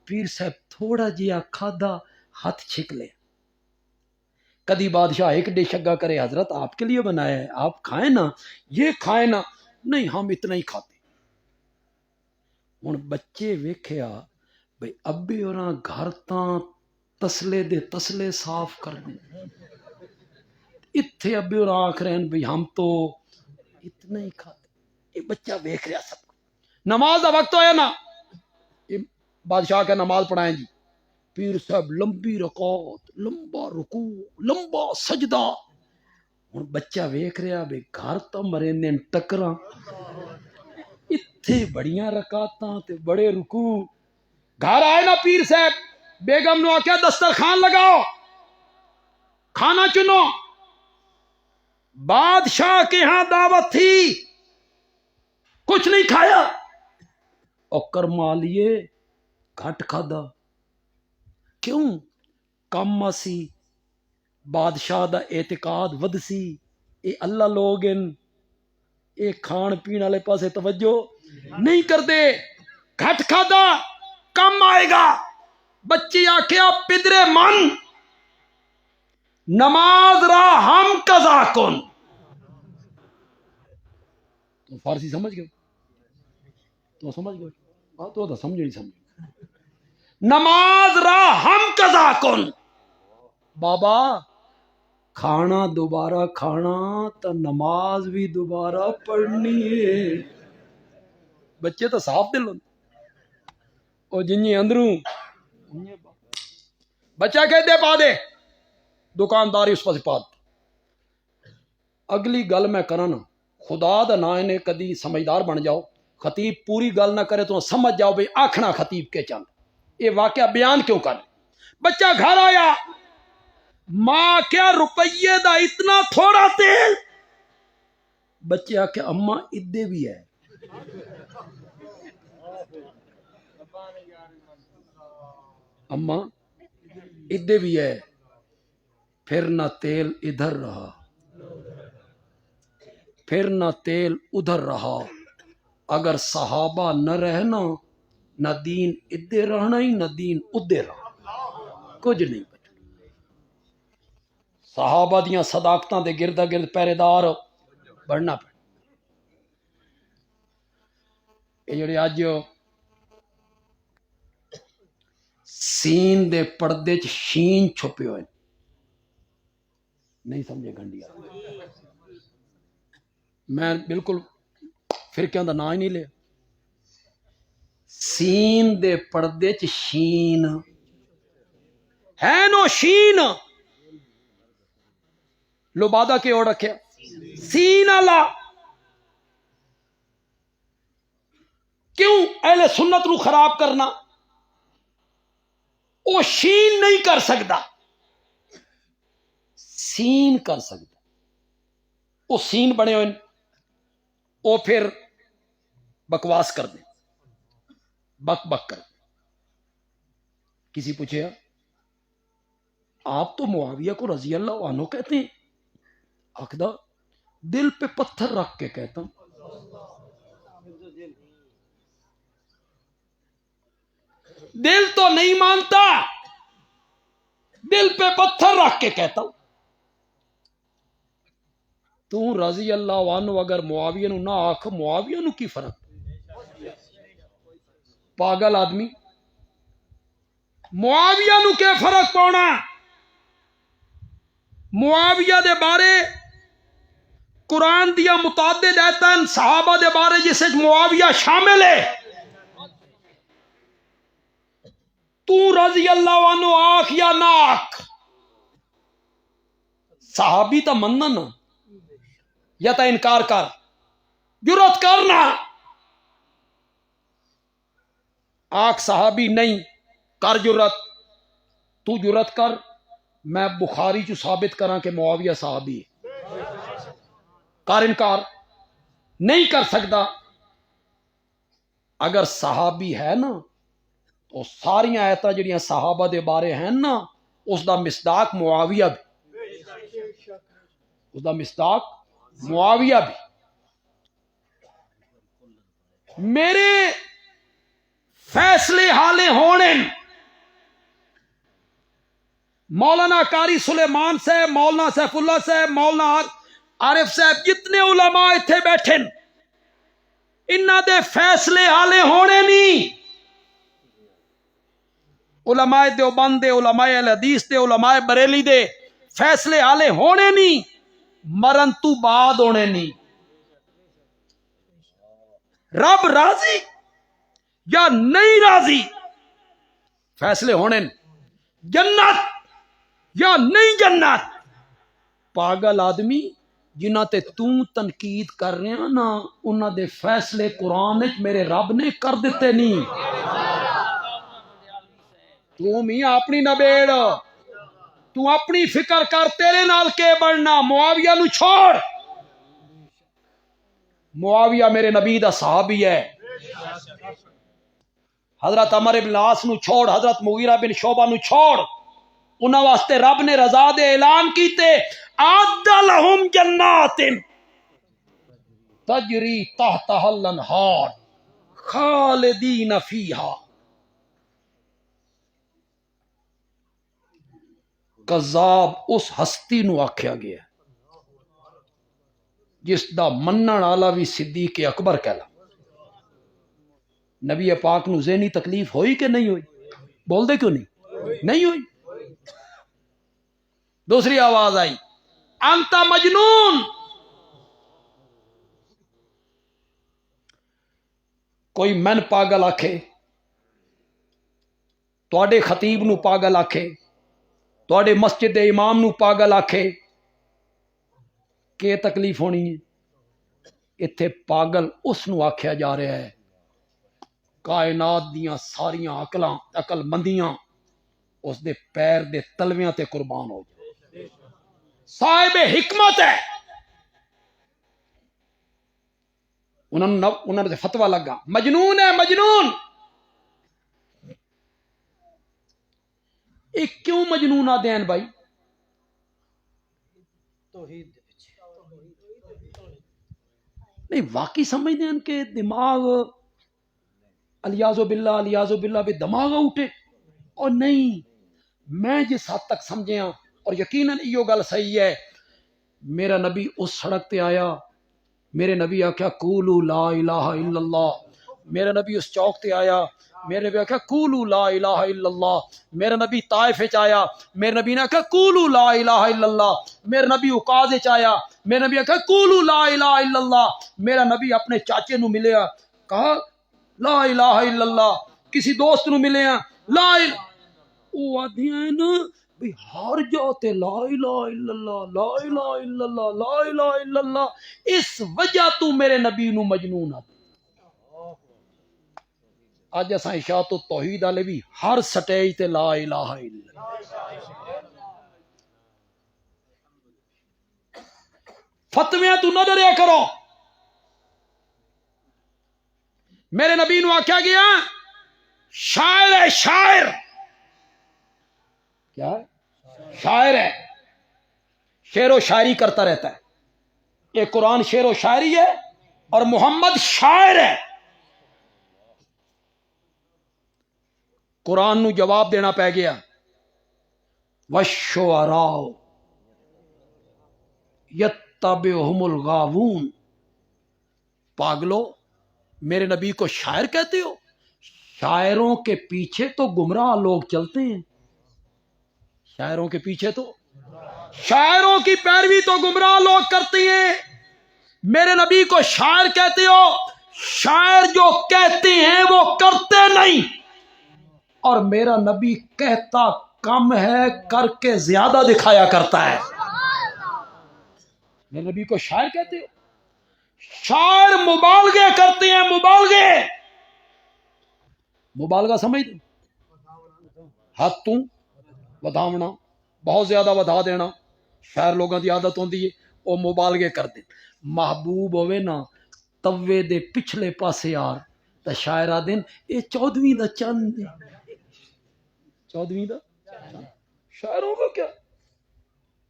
پیر صاحب تھوڑا جہا کھادا ہاتھ چھک لے کدی بادشاہ ایک ڈش اگا کرے حضرت آپ کے لیے بنایا ہے آپ کھائیں نا یہ کھائیں نا نہیں ہم اتنا ہی کھاتے ہن بچے ویکھیا بھئی ابے اوراں گھر تاں تسلے دے تسلے صاف کر دیں اتھے ابے اور آنکھ رہن بھئی ہم تو اتنا ہی کھاتے یہ بچہ ویکھ رہا سب نماز دا وقت ہویا نا یہ بادشاہ کا نماز پڑھائیں جی پیر صاحب لمبی رکعت لمبا رکوع لمبا سجدہ ہن بچہ ویکھ رہا بھئی گھر تو مرے نے ٹکراں اتھے بڑیاں رکعتاں تے بڑے رکوع گھر آئے نا پیر صاحب بیگم نو آکھیا دسترخوان لگاؤ کھانا چنو بادشاہ کے ہاں دعوت تھی کچھ نہیں کھایا اور کرما لیے گھٹ کھادا کیوں کم سی بادشاہ دا اعتقاد ود سی اے اللہ لوگ ان اے کھان پین والے پاسے توجہ نہیں کردے گھٹ کھادا کم آئے گا بچی آکھیا پدرے من نماز را ہم قضا کن تو فارسی سمجھ گئے تو سمجھ گئے تو سمجھ نہیں سمجھ نماز را ہم قضا کن بابا کھانا دوبارہ کھانا تو نماز بھی دوبارہ پڑھنی ہے بچے تو صاف دل ہوتے اور جنہیں اندروں بچہ کہتے پا دے دکانداری اس پاس پا دے اگلی گل میں کرنا خدا دا نا نے کدی سمجھدار بن جاؤ خطیب پوری گل نہ کرے تو سمجھ جاؤ بھئی آکھنا خطیب کے چل یہ واقعہ بیان کیوں کر بچہ گھر آیا ماں کیا روپیے دا اتنا تھوڑا تیل بچے آکھے اماں ادے بھی ہے اماں ادے بھی ہے پھر نہ تیل ادھر رہا پھر نہ تیل ادھر رہا اگر صحابہ نہ رہنا نہ دین ادھر رہنا ہی نہ دین ادھر رہنا کچھ نہیں بچا صحابہ دیاں صداقتاں دے گرد گرد پہرے دار بڑھنا پڑ یہ جڑے اج سین دے پردے چ شین چھپے ہوئے نہیں سمجھے گنڈیا میں بالکل فرقیاں دا نام ہی نہیں لیا سین دے پردے چ شین ہے نو شین لبادہ کے اوڑ رکھیا سین اللہ کیوں اہل سنت نو خراب کرنا او شین نہیں کر سکتا سین کر سکتا او سین بنے ہوئے او پھر بکواس کر دیں بک بک کر دیں کسی پوچھے آپ تو معاویہ کو رضی اللہ عنہ کہتے ہیں آخدہ دل پہ پتھر رکھ کے کہتا ہوں دل تو نہیں مانتا دل پہ پتھر رکھ کے کہتا ہوں تو رضی اللہ عنہ اگر معاویہ نو نہ آکھ معاویہ نو کی فرق پاگل آدمی معاویہ نو کے فرق پاؤنا معاویہ دے بارے قرآن دیا متعدد ایتن صحابہ دے بارے جس وچ معاویہ شامل ہے. تو رضی اللہ عنہ آخ یا نہ آخ، صحابی تا مننا نا یا تا انکار کر، جرت کرنا. آخ صحابی نہیں، کر جرت. تو جرت کر، میں بخاری چو ثابت کراں کہ معاویہ صحابی ہے. کر انکار، نہیں کر سکتا. اگر صحابی ہے نا تو ساری آیتاں جڑیاں صحابہ دے بارے ہیں نا اس دا مصداق معاویہ بھی، اس دا مصداق معاویہ بھی. میرے فیصلے حالے ہونے مولانا قاری سلیمان صاحب، مولانا سیف اللہ صاحب، مولانا عارف صاحب، جتنے علماء اتھے بیٹھے انہاں دے فیصلے حالے ہونے نہیں. علماء دیوبند دے، علماء اہل حدیث دے، علماء بریلی دے فیصلے حالے ہونے نہیں، مرن تو بعد ہونے نہیں. رب راضی یا نہیں راضی فیصلے ہونے. جنت یا نہیں جنت. پاگل آدمی جنہ تے تنقید کر رہے ہیں نا انہاں دے فیصلے قرآن وچ میرے رب نے کر دیتے نہیں. تو میاں اپنی نبیڑ، تو اپنی فکر کر، تیرے نال کے بڑھنا. معاویہ نو چھوڑ، معاویہ میرے نبی دا صحابی ہے. حضرت عمر بن العاص نو چھوڑ، حضرت مغیرہ بن شعبہ نو چھوڑ. انہاں واسطے رب نے رضا دے اعلان کیتے، اعد لہم جنات تجری تحتها الانہار خالدین فیہا. کذاب اس ہستی نو آکھیا گیا جس دا منن والا بھی صدیق اکبر کہلا. نبی پاک نو ذہنی تکلیف ہوئی کہ نہیں ہوئی؟ بول دے کیوں نہیں؟ نہیں ہوئی. دوسری آواز آئی، انت مجنون. کوئی من پاگل آکھے، تواڈے خطیب نو پاگل آکھے، تواڈے مسجد دے امام نو پاگل آکھے، کہ تکلیف ہونی ہے؟ اتھے پاگل اس نو آکھیا جا رہا ہے کائنات دیاں ساریاں عقل مندیاں اس دے پیر دے تلویاں تے قربان ہو جائے. صاحب حکمت ہے. انہوں نے فتویٰ لگا مجنون ہے، مجنون. ایک کیوں مجنون آ دین بھائی؟ نہیں واقعی سمجھ دین کہ دماغ الیاذ باللہ بھی دماغ اٹھے. اور نہیں، میں جس حد تک سمجھیا اور یقیناً یہ گل صحیح ہے، میرا نبی اس سڑک تے آیا، میرے نبی آکھیا قولوا لا الہ الا اللہ. میرا نبی اس چوک تے آیا، میرے نبی آکھیا قولوا لا الہ الا اللہ. میرا نبی طائف وچ آیا، میرے نبی نے آکھیا قولوا لا الہ الا اللہ. میرا نبی عکاظ وچ آیا، میرے نبی آکھیا قولوا لا الہ الا اللہ. میرا نبی اپنے چاچے نو ملیا، کہا لا الہ الا اللہ. کسی دوست نو ملیا، لا الہ. او آدھیاں نا بھی ہر جاتے لا الہ الا اللہ، لا الہ الا اللہ، لا الہ الا اللہ. اس وجہ تو میرے نبی نو مجنون آ. اج اساں اشاعت التوحید والے بھی ہر سٹیج تے لا الہ الا اللہ. فتویاں تو نہ ڈریا کرو. میرے نبی نو آکھیا گیا شاعر ہے، شاعر. کیا ہے؟ شاعر ہے، شعر و شاعری کرتا رہتا ہے. یہ قرآن شعر و شاعری ہے اور محمد شاعر ہے. قرآن نو جواب دینا پہ گیا وَالشُّعَرَاءُ یتبعہم الغاوون. پاگلو میرے نبی کو شاعر کہتے ہو؟ شاعروں کے پیچھے تو گمراہ لوگ چلتے ہیں. شاعروں کے پیچھے تو، شاعروں کی پیروی تو گمراہ لوگ کرتے ہیں. میرے نبی کو شاعر کہتے ہو، شاعر جو کہتے ہیں وہ کرتے نہیں، اور میرا نبی کہتا کم ہے، کر کے زیادہ دکھایا کرتا ہے۔ میرے نبی کو شاعر کہتے ہو، شاعر مبالغے کرتے ہیں، مبالغہ سمجھ دو، حد تو وداونا، بہت زیادہ ودا دینا، شاعر لوگوں کی عادت ہوتی ہے وہ مبالغے کرتے۔ محبوب ہوئے نا توے دے پچھلے پاسے یار تو شاعر آدن یہ 14ویں دا چند، 14ویں دا شاعر ہوگا کیا؟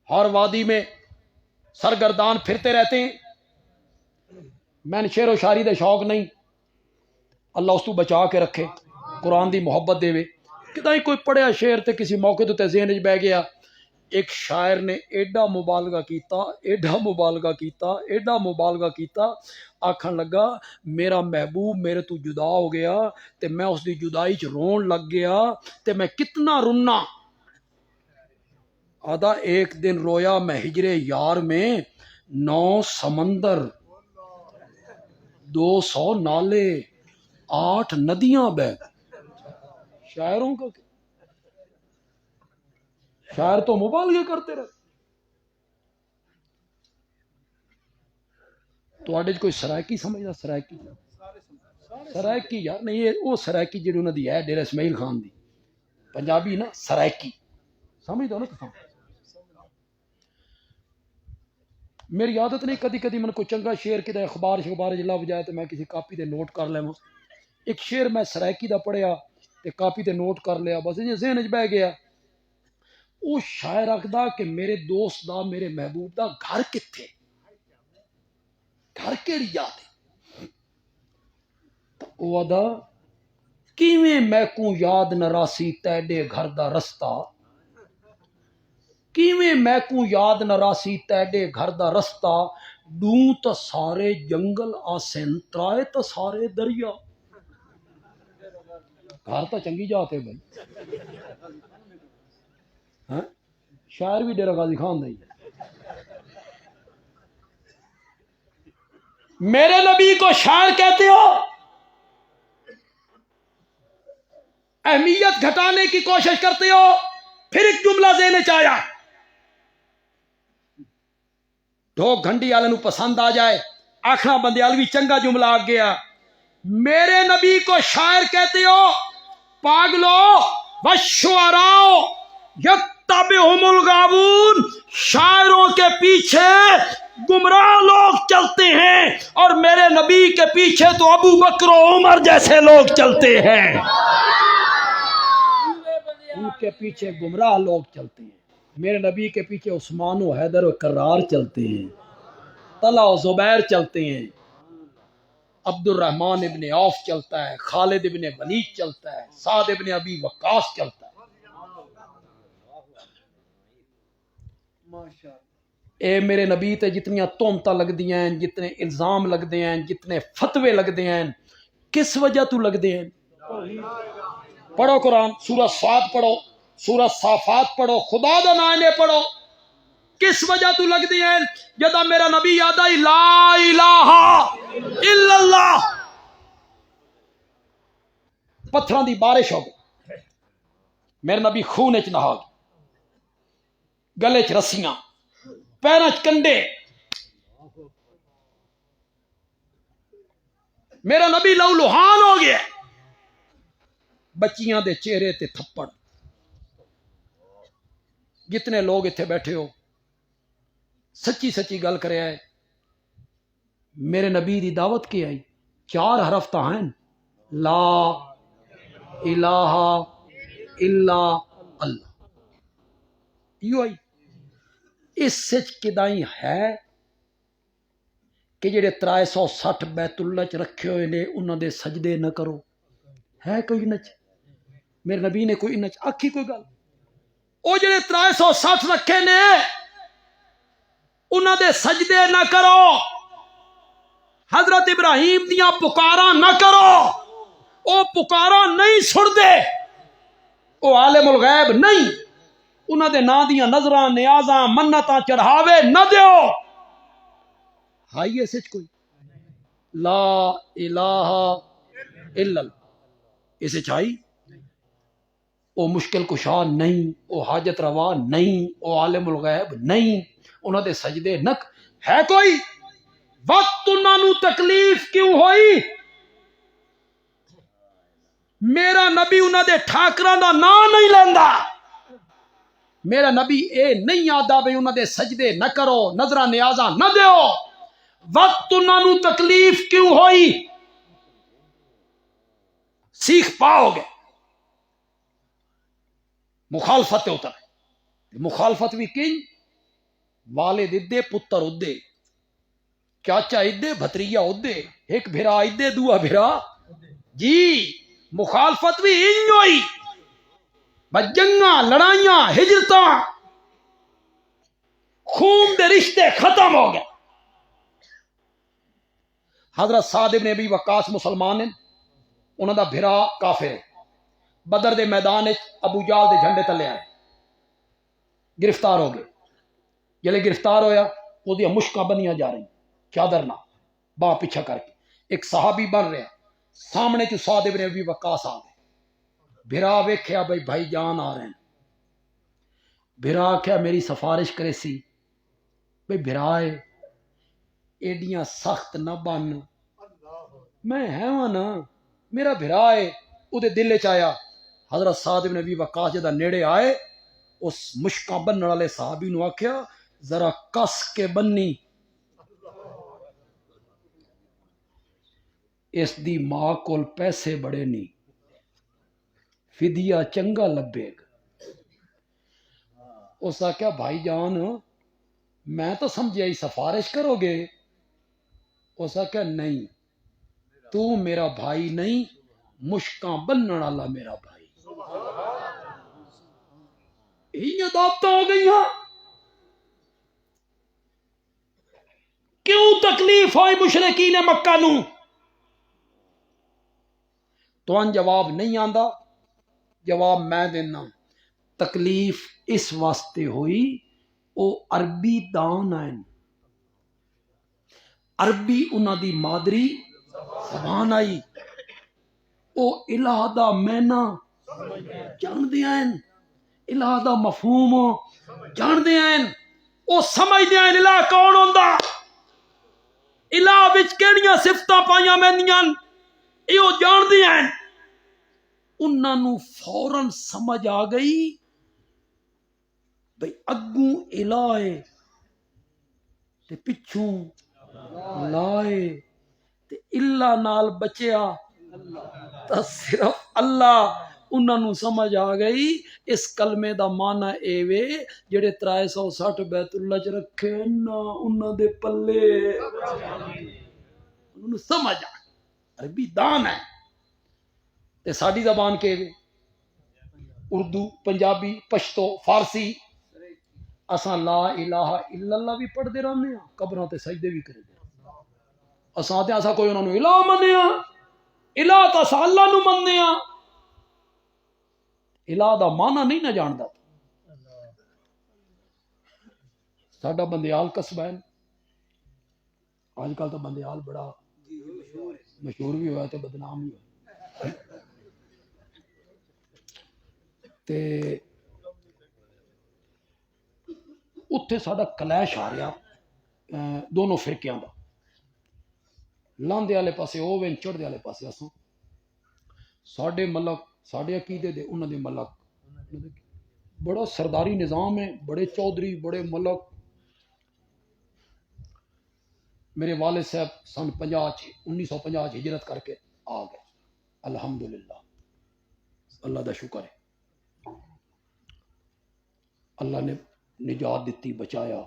ہر وادی میں سرگردان پھرتے رہتے ہیں۔ میں نے شعر و شاعری دے شوق نہیں، اللہ اس تو بچا کے رکھے، قرآن دی محبت دے وے، کدائیں کوئی پڑھیا شعر تے کسی موقع تے ذہن وچ بہ گیا۔ ایک شاعر نے ایڈا مبالغہ کیتا، آکھن لگا میرا محبوب میرے تو جدا ہو گیا تے میں اس دی جدائی چ رون لگ گیا تے میں کتنا رونا۔ آدھا ایک دن رویا میں ہجر یار میں، 9 سمندر 200 نالے 8 ندیاں بہ۔ شاعروں کا شاعر تو مبالغے کرتے رہے۔ تو آڈے کوئی سرائکی سمجھنا؟ سرائکی یار نہیں، یہ وہ سرائکی جڑی انہوں دی ہے ڈیرہ اسماعیل خان دی، پنجابی نا سرائکی سمجھ دو نا تو۔ میری عادت نہیں، کدی کدی من کو چنگا شعر کدے اخبار لب جائے تو میں کسی کاپی تے نوٹ کر لے۔ ایک شعر میں سرائکی دا پڑھیا تے کاپی تے نوٹ کر لیا، بس یہ ذہن وچ بہ گیا۔ وہ شاعر آکھدا کہ میرے دوست دا، میرے محبوب دا گھر کتھے، گھر کیڑی یاد ہے؟ وہ آدھا کیویں میں کو یاد نہ راسی تیڈے گھر دا رستہ، کیویں میں کو یاد نہ راسی تیڈے گھر دا رستہ، ڈوں تا سارے جنگل آسن ترائے تا سارے دریا۔ گھر تا چنگی جاتے بھائی، ہاں شاعر بھی ڈیرہ غازی خان نہیں ہے۔ میرے نبی کو شاعر کہتے ہو، اہمیت گھٹانے کی کوشش کرتے ہو۔ پھر ایک جملہ ذہن وچ آیا، ڈھوک گھنٹی والے نو پسند آ جائے، آخنا بندیالوی چنگا جملہ آ گیا۔ میرے نبی کو شاعر کہتے ہو، پاگلو والشعراء یتبعہم الغاوون، شاعروں کے پیچھے گمراہ لوگ چلتے ہیں، اور میرے نبی کے پیچھے تو ابو بکر و عمر جیسے لوگ چلتے ہیں، ان کے پیچھے گمراہ لوگ چلتے ہیں۔ میرے نبی کے پیچھے عثمان و حیدر و کرار چلتے ہیں، طلحہ و زبیر چلتے ہیں، عبد الرحمن ابن عوف چلتا ہے، خالد ابن ولید چلتا ہے، سعد ابن ابی وقاص چلتا ہے۔ اے میرے نبی تے جتنیاں تہمتاں لگدی ہیں، جتنے الزام لگدے ہیں، جتنے فتوے لگدے ہیں، کس وجہ تو لگدے ہیں؟ پڑھو قرآن، سورہ صاد پڑھو، سورہ صافات پڑھو، خدا دا نام پڑھو، کس وجہ تو لگ دی ہیں؟ جدا میرا نبی یاد آئی لا الہ الا اللہ، پتھراں دی بارش ہو گئی، میرے نبی خون وچ نہا گئے، گلے چ رسیاں، پیراں چ کنڈے، میرا نبی لہو لہان ہو گیا، بچیاں دے چہرے تے تھپڑ۔ جتنے لوگ اتنے بیٹھے ہو سچی سچی گل کرے آئے، میرے نبی دی دعوت کی آئی، 4 حرف تا ہیں، لا الہ الا اللہ، یو آئی۔ اس سچ کدائی ہے کہ جڑے 360 بیت اللہ چ رکھے ہوئے نے انہاں دے سجدے نہ کرو، ہے کوئی نچ؟ میرے نبی نے کوئی نچ آکھی کوئی گل؟ او جڑے 360 رکھے نے انہاں دے سجدے نہ کرو، حضرت ابراہیم دیاں پکاراں نہ کرو، او پکاراں نہیں سن دے، او عالم الغیب نہیں، انہاں دے نا دیاں نظراں نیازاں منتاں چڑھاوے نہ دیو۔ ہائی ایس ایچ کوئی لا الہ الا اللہ اس چاہیے او مشکل کشا نہیں، او حاجت روا نہیں، او عالم الغیب نہیں، انہاں دے سجدے نک ہے کوئی وقت انہاں نو تکلیف کیوں ہوئی؟ میرا نبی انہاں دے ٹھاکراں دا نام نہیں لیندا، میرا نبی اے نہیں آدا بھئی انہاں دے سجدے نہ کرو، نظرہ نیازاں نہ دیو، وقت انہاں نو تکلیف کیوں ہوئی؟ سیکھ پاؤ گے مخالفت ہوتا ہے، مخالفت بھی کن والد ادے پتر ادے چاچا ادے بھتریجا ادے ایک بھرا ادے دوا بھرا جی مخالفت بھی ان ہوئی جنگاں لڑائیاں ہجرتاں خون دے رشتے ختم ہو گئے۔ حضرت سعد ابن ابی وقاص مسلمان ہیں، انہوں دا بھرا کافر ہے، بدر دے میدان ابو جال دے جھنڈے تلے آئے، گرفتار ہو گئے، جلے گرفتار ہویا وہ دیا مشکاں بنیاں جا رہی چادر نہ باں پیچھا کر کے ایک صحابی بن رہا سامنے چ سعد ابن ابی وقاص آ گئے، بھرا ویکھیا بھائی بھائی جان آ رہے ہیں، بھرا کیا میری سفارش کرے سی بھائی بھرا ہے ایڈیاں سخت نہ بن، میں ہے نا میرا بھرا ہے، وہ دل چ آیا۔ حضرت سعد ابن ابی وقاص جدا نیڑے آئے اس مشکاں بننے والے صحابی نو آکھیا ذرا کس کے بنی، اس دی ماں کول پیسے بڑے نہیں، فدیہ چنگا لبے گا۔ اس آکھیا بھائی جان میں تو سمجھیا ہی سفارش کرو گے، اس آکھیا نہیں تو میرا بھائی نہیں مشکاں بننے والا میرا بھائی۔ یہ دعوتاں ہو گئی ہیں، کیوں تکلیف ہوئی مشرکین مکہ نو؟ تو ان جواب نہیں آندا، جواب میں دینا، تکلیف اس واسطے ہوئی او عربی دان ہیں، عربی انہاں دی مادری زبان آئی، او الہ دا مینا جان دیا ہیں، الہ دا مفہوم جان دیا ہیں، او سمجھ دیا ہیں الہ کون ہوندا، الہ وچ کیڑیاں صفتاں پائیاں ویندیاں ایو جان دیا ہیں۔ انہاں نو فوراً سمجھ آ گئی بھئی اگوں الہ ہے تے پچھوں لائے تے اللہ نال بچیا تا صرف اللہ۔ انہاں نو سمجھ آ گئی اس کلمے دا معنی اے وے جڑے 360 بیت اللہ چ رکھے نا انہاں دے پلے، انہاں نو سمجھ آ عربی دان ہے تے ساڈی زبان کے وے اردو پنجابی پشتو فارسی اساں لا الہ الا اللہ بھی پڑھ دے رہنے ہاں قبراں تے سجدے بھی کرے دے اساں تے اساں کوئی انہاں نو الہ منیا، الہ تا اساں اللہ نو مننے ہاں، الہ دا معنی نہیں نہ جاندا۔ ساڈا بندیال قصبہ ہے، آج کل تو بندیال بڑا مشہور بھی ہوا تے بدنام بھی ہوا تے اتھے ساڈا کلیش آ رہا دونوں فرقیاں دا، لاندے والے پاسے او وین چڑھدے والے پاسے اساں، ساڈے ملک ساڈے عقیدے دے انہاں دے ملک، بڑا سرداری نظام ہے، بڑے چودھری بڑے ملک۔ میرے والد صاحب سن 1950 ہجرت کر کے آ گئے، الحمدللہ اللہ دا شکر ہے، اللہ نے نجات دیتی بچایا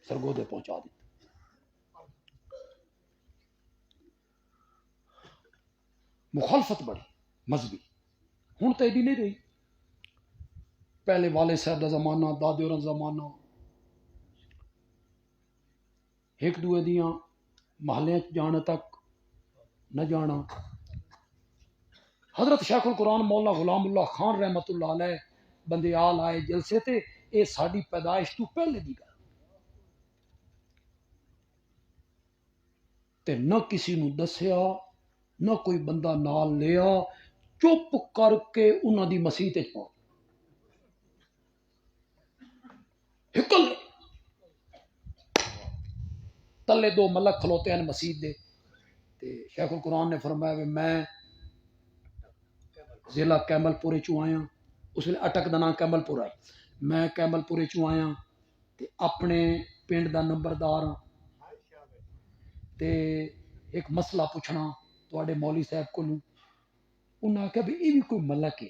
سرگودے پہنچا دیتا۔ مخالفت بڑی مذہبی ہوں تو ایڈی نہیں رہی، پہلے والد صاحب دا زمانہ دادے اور زمانہ ایک دوے دیاں محلے جانے تک نہ جانا۔ حضرت شیخ القرآن مولانا غلام اللہ خان رحمت اللہ علیہ بندیال آئے جلسے تے، اے ساڈی پیدائش تو پہلے دی گل، تے نہ کسی نو دسیا نہ کوئی بندہ نال لیا، چپ کر کے انہاں دی مسیت وچ پہنچ ہکل تلے دو ملک کھلوتے ہیں مسیت دے تے شیخ القرآن نے فرمایا کہ میں ضلع کیمل پورے چوں آیا، اس ویلے اٹک دا نام کیمل پور آئی، میں کیمل پورے چوں آیا تے اپنے پنڈ دا نمبردار ہاں تے ایک مسئلہ پوچھنا تواڈے مولوی صاحب کولوں۔ انہاں کہا بھی یہ بھی کوئی ملک ہے،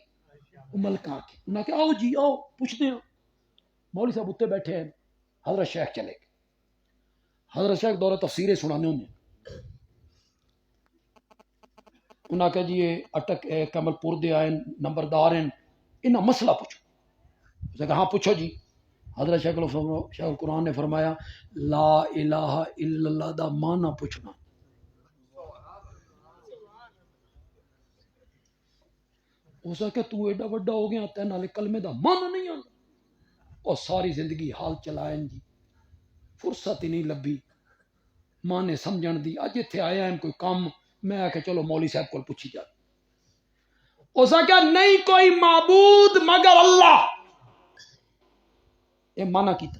وہ ملک آ کے انہاں کہا آؤ جی آؤ پوچھتے ہیں۔ مولوی صاحب اتنے بیٹھے ہیں، حضرت شیخ چلے گئے، حضرت شیخ دورہ تفسیریں سنانے ہونے، انہاں کہا جی یہ اٹک کمل پور دے آئے نمبردار ہیں، انہاں مسئلہ پوچھو۔ اس نے کہا ہاں پوچھو جی۔ حضرت شیخ القرآن نے فرمایا لا الہ الا اللہ دا معنی پوچھنا۔ اس نے کہا تو ایڈا وڈا ہو گیا تین نالے کلمے دا معنی نہیں آتا، اور ساری زندگی حال چلائیں جی، فرصت ہی نہیں لبھی مانے سمجھن دی، اج اتنے آیا ہیں کوئی کام، میں آ کے چلو مولوی صاحب کو پوچھی جائے۔ اس نے کہا نہیں کوئی معبود مگر اللہ، یہ مانا کیتا۔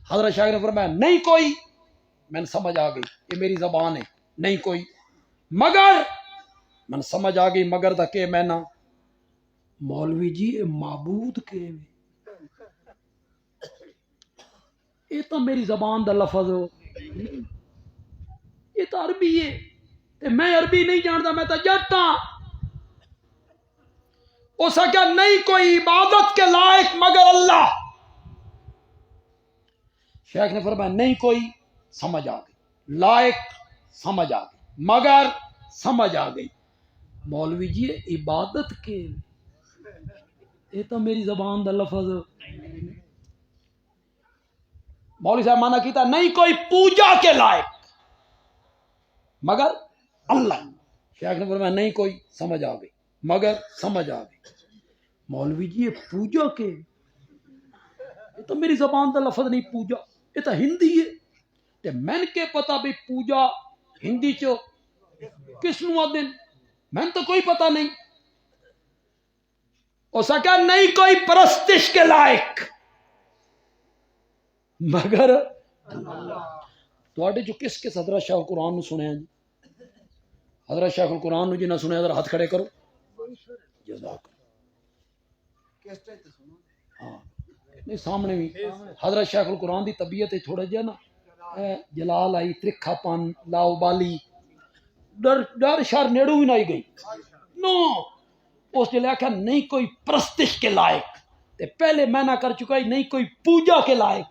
حضرت شاہ نے فرمایا نہیں کوئی، میں نے سمجھ آ گئی یہ میری زبان ہے، نہیں کوئی مگر، میں نے سمجھ آ گئی مگر دا کہ میں نہ مولوی جی یہ معبود کے یہ تو میری زبان دا لفظ ہو، یہ تو عربی ہے تے میں عربی نہیں جانتا، میں تو جٹ ہاں۔ اس نے کہا نہیں کوئی عبادت کے لائق مگر اللہ۔ شیخ نے فرمایا نہیں کوئی، سمجھ آ گئی، لائق سمجھ آ گئی، مگر سمجھ آ گئی۔ مولوی جی عبادت کے یہ تو میری زبان دا لفظ۔ مولوی صاحب مانا کیتا نہیں کوئی پوجا کے لائق مگر اللہ۔ شیخ نے فرمایا نہیں کوئی، سمجھ آ گئی، مگر سمجھ آ گئی۔ مولوی جی یہ پوجا کے یہ تو میری زبان دا لفظ نہیں، پوجا یہ تو ہندی ہے تے میں کے پتا بھی پوجا ہندی چو کس نو آدھے، میں تو کوئی پتہ نہیں۔ ہو سکا نہیں کوئی پرستش کے لائق مگر تواڈے جو کس حضرت شیخ القرآن نو سنیا جی، حضرت شیخ القرآن نو جی نہ سنیا ذرا ہاتھ کھڑے کرو، جزاک ہاں نہیں سامنے بھی حضرت شیخ القرآن دی طبیعت تھوڑا جہا نا جلال آئی، ترکھا پن، لاؤبالی، ڈر شر نیڑو بھی نہیں گئی نو۔ اس نے آخیا نہیں کوئی پرستش کے لائق تے پہلے میں نہ کر چکا ہی نہیں کوئی پوجا کے لائق۔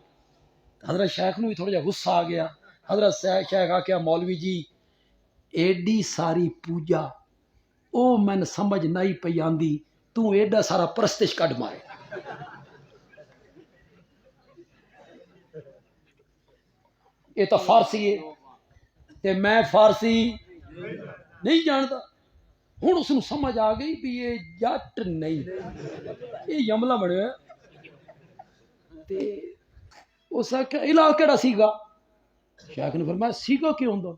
حضرت شیخ نو بھی تھوڑا جہا غصہ آ گیا۔ حضرت شیخ آخیا مولوی جی ایڈی ساری پوجا او میں سمجھ نہیں پئی آندی، تو ایڈا سارا پرستش کڈ مارے۔ یہ تو فارسی ہے تے میں فارسی نہیں جانتا۔ ہوں اس کو سمجھ آ گئی بھی یہ جٹ نہیں، یہ یملا بڑے اس آخیا علاقہ کہڑا سیگا؟ شیخ نے فرمایا سیگا کیوں ہوندا،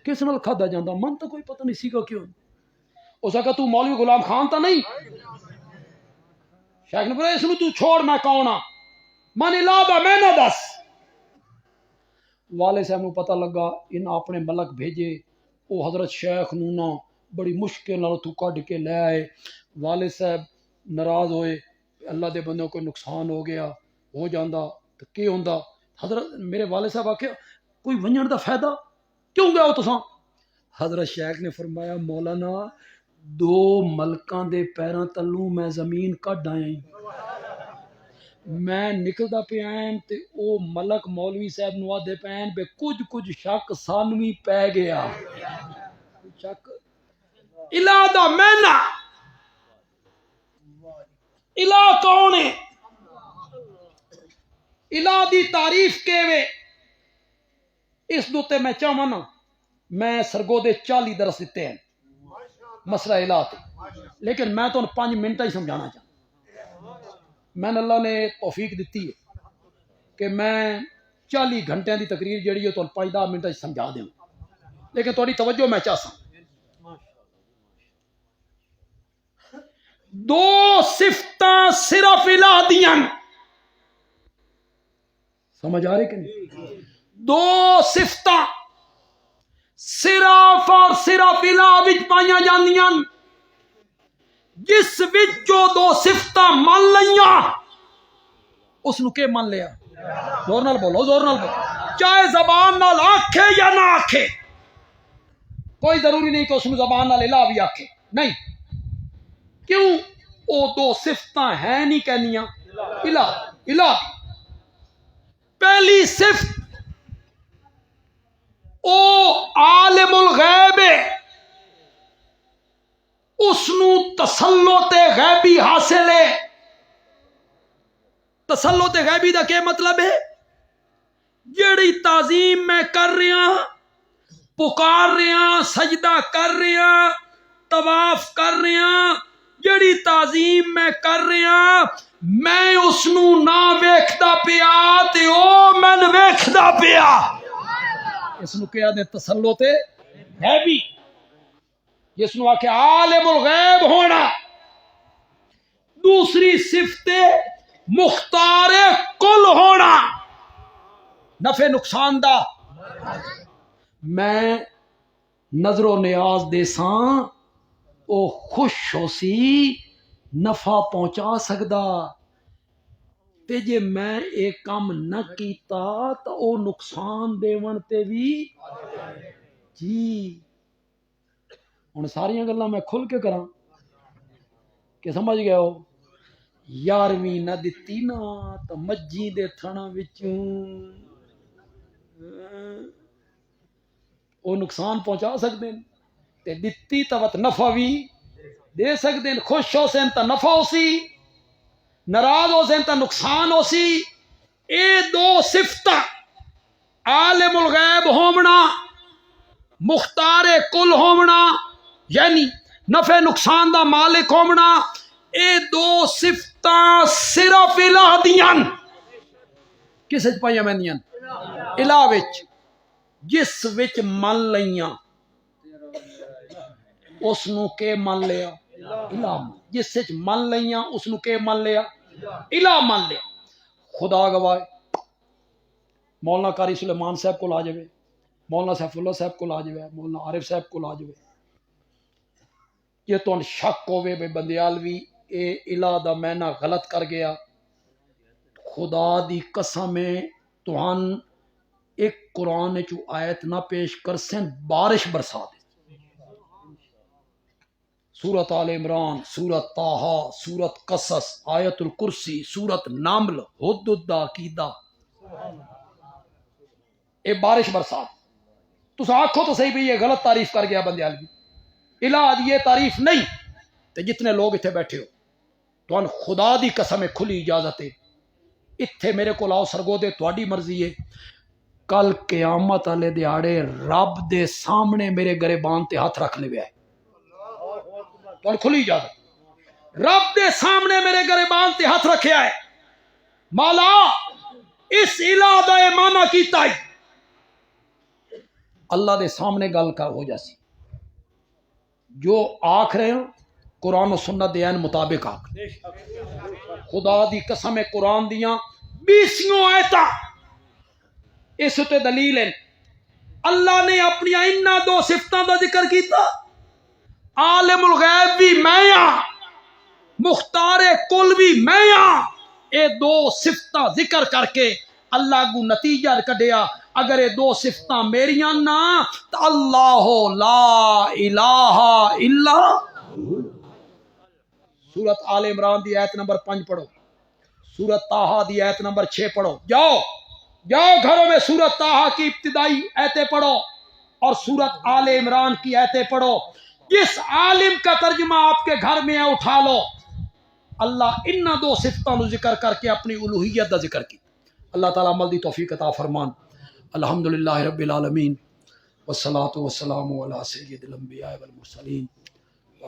کس نال کھادا جاندا، من تو کوئی پتہ نہیں سیگا کیوں۔ اس آخیا تو مولوی غلام خان تا نہیں؟ شیخ نے فرمایا اس نو تو چھوڑ، میں کون ہاں، من الا دا میں نہ دس۔ والے صاحب نو پتہ لگا، انہاں اپنے ملک بھیجے، او حضرت شیخ نو نا بڑی مشکل نال تو کڈ کے لے آئے۔ والد صاحب ناراض ہوئے، اللہ دے بندوں کو نقصان ہو گیا، ہو جاندا تو کی ہوندا۔ حضرت میرے والد صاحب آکھے کوئی ونجن دا فائدہ کیوں گیا ہو تساں؟ حضرت شیخ نے فرمایا مولانا دو ملکاں دے پیراں تلوں میں زمین کڈ آیا ہی، میں نکلدا پیا تے او ملک مولوی صاحب نو آدھے پین بے کچھ شک سانوی پی گیا، شک الہ دا مینا، الہ کون ہے، الہ دی تعریف کیویں؟ اس دوتے میں چاہواں نا میں سرگودے 40 درس دیتے ہیں مسئلہ الہ تے، لیکن میں تو 5 منٹ ہی سمجھانا چاہتا۔ میں نے اللہ نے توفیق دیتی ہے کہ میں 40 گھنٹے دی تقریر جڑی ہے تو 5-10 منٹ سمجھا دوں، لیکن تھوڑی توجہ میں چاہتا ہوں. دو صفتاں صرف الہ دیاں، سمجھ آ رہی کہ نہیں؟ دو صفتاں صرف اور صرف الہ وچ پائیاں جاندیاں، جس وچ جو دو صفتاں من لیاں اس نو کے من لیا؟ زور نال بولو، زور نال بولو. چاہے زبان نال آکھے یا نہ آکھے، کوئی ضروری نہیں کہ اس میں زبان نال الہ بھی آکھے، نہیں. کیوں؟ او دو صفتاں ہیں نہیں کہنیاں الہ. الہ پہلی صفت او عالم الغیب ہے، اس نو تسلط غیبی حاصل ہے. تسلط غیبی دا کیا مطلب ہے؟ جیڑی تعظیم میں کر رہا، پکار رہا، سجدہ کر رہا، طواف کر رہا، جیڑی تعظیم میں کر رہا، میں اس نو نہ ویکھدا پیا تے او من ویکھدا پیا. اس نو کیا دے تسلط غیبی، جس نو آکھے عالم الغیب ہونا. دوسری صفت مختار کل ہونا، نفع نقصان دا. میں نظر و نیاز دے ساں، او خوش ہو سی نفع پہنچا سکدا، تے جے میں ایک کام نہ کیتا تو او نقصان دیون تے بھی جی. ہن ساریاں گلاں میں کھل کے کراں کہ سمجھ گئے ہو؟ 11ویں نہ دتی نا تو مجھی دے تھنا وچوں او نقصان پہنچا سکتے ہیں، تے دتی تو وت نفع بھی دے سکتے ہیں. خوش ہو سن تو نفع ہو سی، ناراض ہو سن تو نقصان ہو سی. اے دو صفتاں عالم الغیب ہونا، مختار کل ہونا، یعنی نفع نقصان دا مالک ہونا، اے دو صفتاں صرف الہ دیاں. کس وچ پائیاں ویندیاں؟ الہ وچ. جس وچ من لیاں اس نو کے من لیا؟ الہ. جس وچ من لیاں اس نو کے من لیا؟ الہ من لیا. خدا گواہ مولانا قاری سلیمان صاحب کو آ جائے، مولانا سیف اللہ صاحب کو آ جائے، مولانا عارف صاحب کو آ جائے. یہ تو شک ہوئے بے بندیالوی اے الہ دا معنی غلط کر گیا، خدا دی قسم توہن ایک قرآن چو آیت نہ پیش کر سن بارش برسا دے. سورت آل عمران، سورت طٰہٰ، سورت قصص، آیت الکرسی، سورت نمل، حدود عقیدہ، اے بارش برسا. تس آکھو تو صحیح بھی یہ غلط تعریف کر گیا بندیالوی. الہ دی یہ تعریف نہیں. تے جتنے لوگ اتنے بیٹھے ہو تو خدا دی قسم کھلی اجازت ہے، اتنے میرے کو آؤ سرگودے تہاڈی مرضی ہے. کل قیامت والے دیہاڑے رب دے سامنے میرے گریبان تے ہاتھ رکھ لے ہے، تو کھلی اجازت. رب دے سامنے میرے گریبان تے ہاتھ رکھیا ہے. مولا اس الہ دا معنی کیتا ہے، اللہ دے سامنے گل کر ہو جاسی. جو آکھ رہے ہیں قرآن و سنت دے مطابق آکھ. خدا دی قسم قرآن دیاں 20 آیتاں اس تے دلیل ہے. اللہ نے اپنی انہاں دو صفتاں دا ذکر کیتا، عالم الغیب بھی میں ہاں، مختار کل بھی میں ہاں. اے دو صفتاں ذکر کر کے اللہ کو نتیجہ کڈیا، اگر یہ دو صفتاں میریاں نہ تو اللہ لا الہ الا. سورت آل عمران دی آیت نمبر 5 پڑھو، سورت طٰہٰ دی آیت نمبر 6 پڑھو. جاؤ گھروں میں سورت طٰہٰ کی ابتدائی آیتیں پڑھو اور سورت آل عمران کی آیتیں پڑھو. جس عالم کا ترجمہ آپ کے گھر میں ہے اٹھا لو. اللہ ان دو صفتوں کو ذکر کر کے اپنی الوہیت دا ذکر کی. اللہ تعالیٰ عمل دی توفیق عطا فرمان. الحمدللہ رب العالمین والصلاة والسلام علی سید الانبیاء والمرسلین.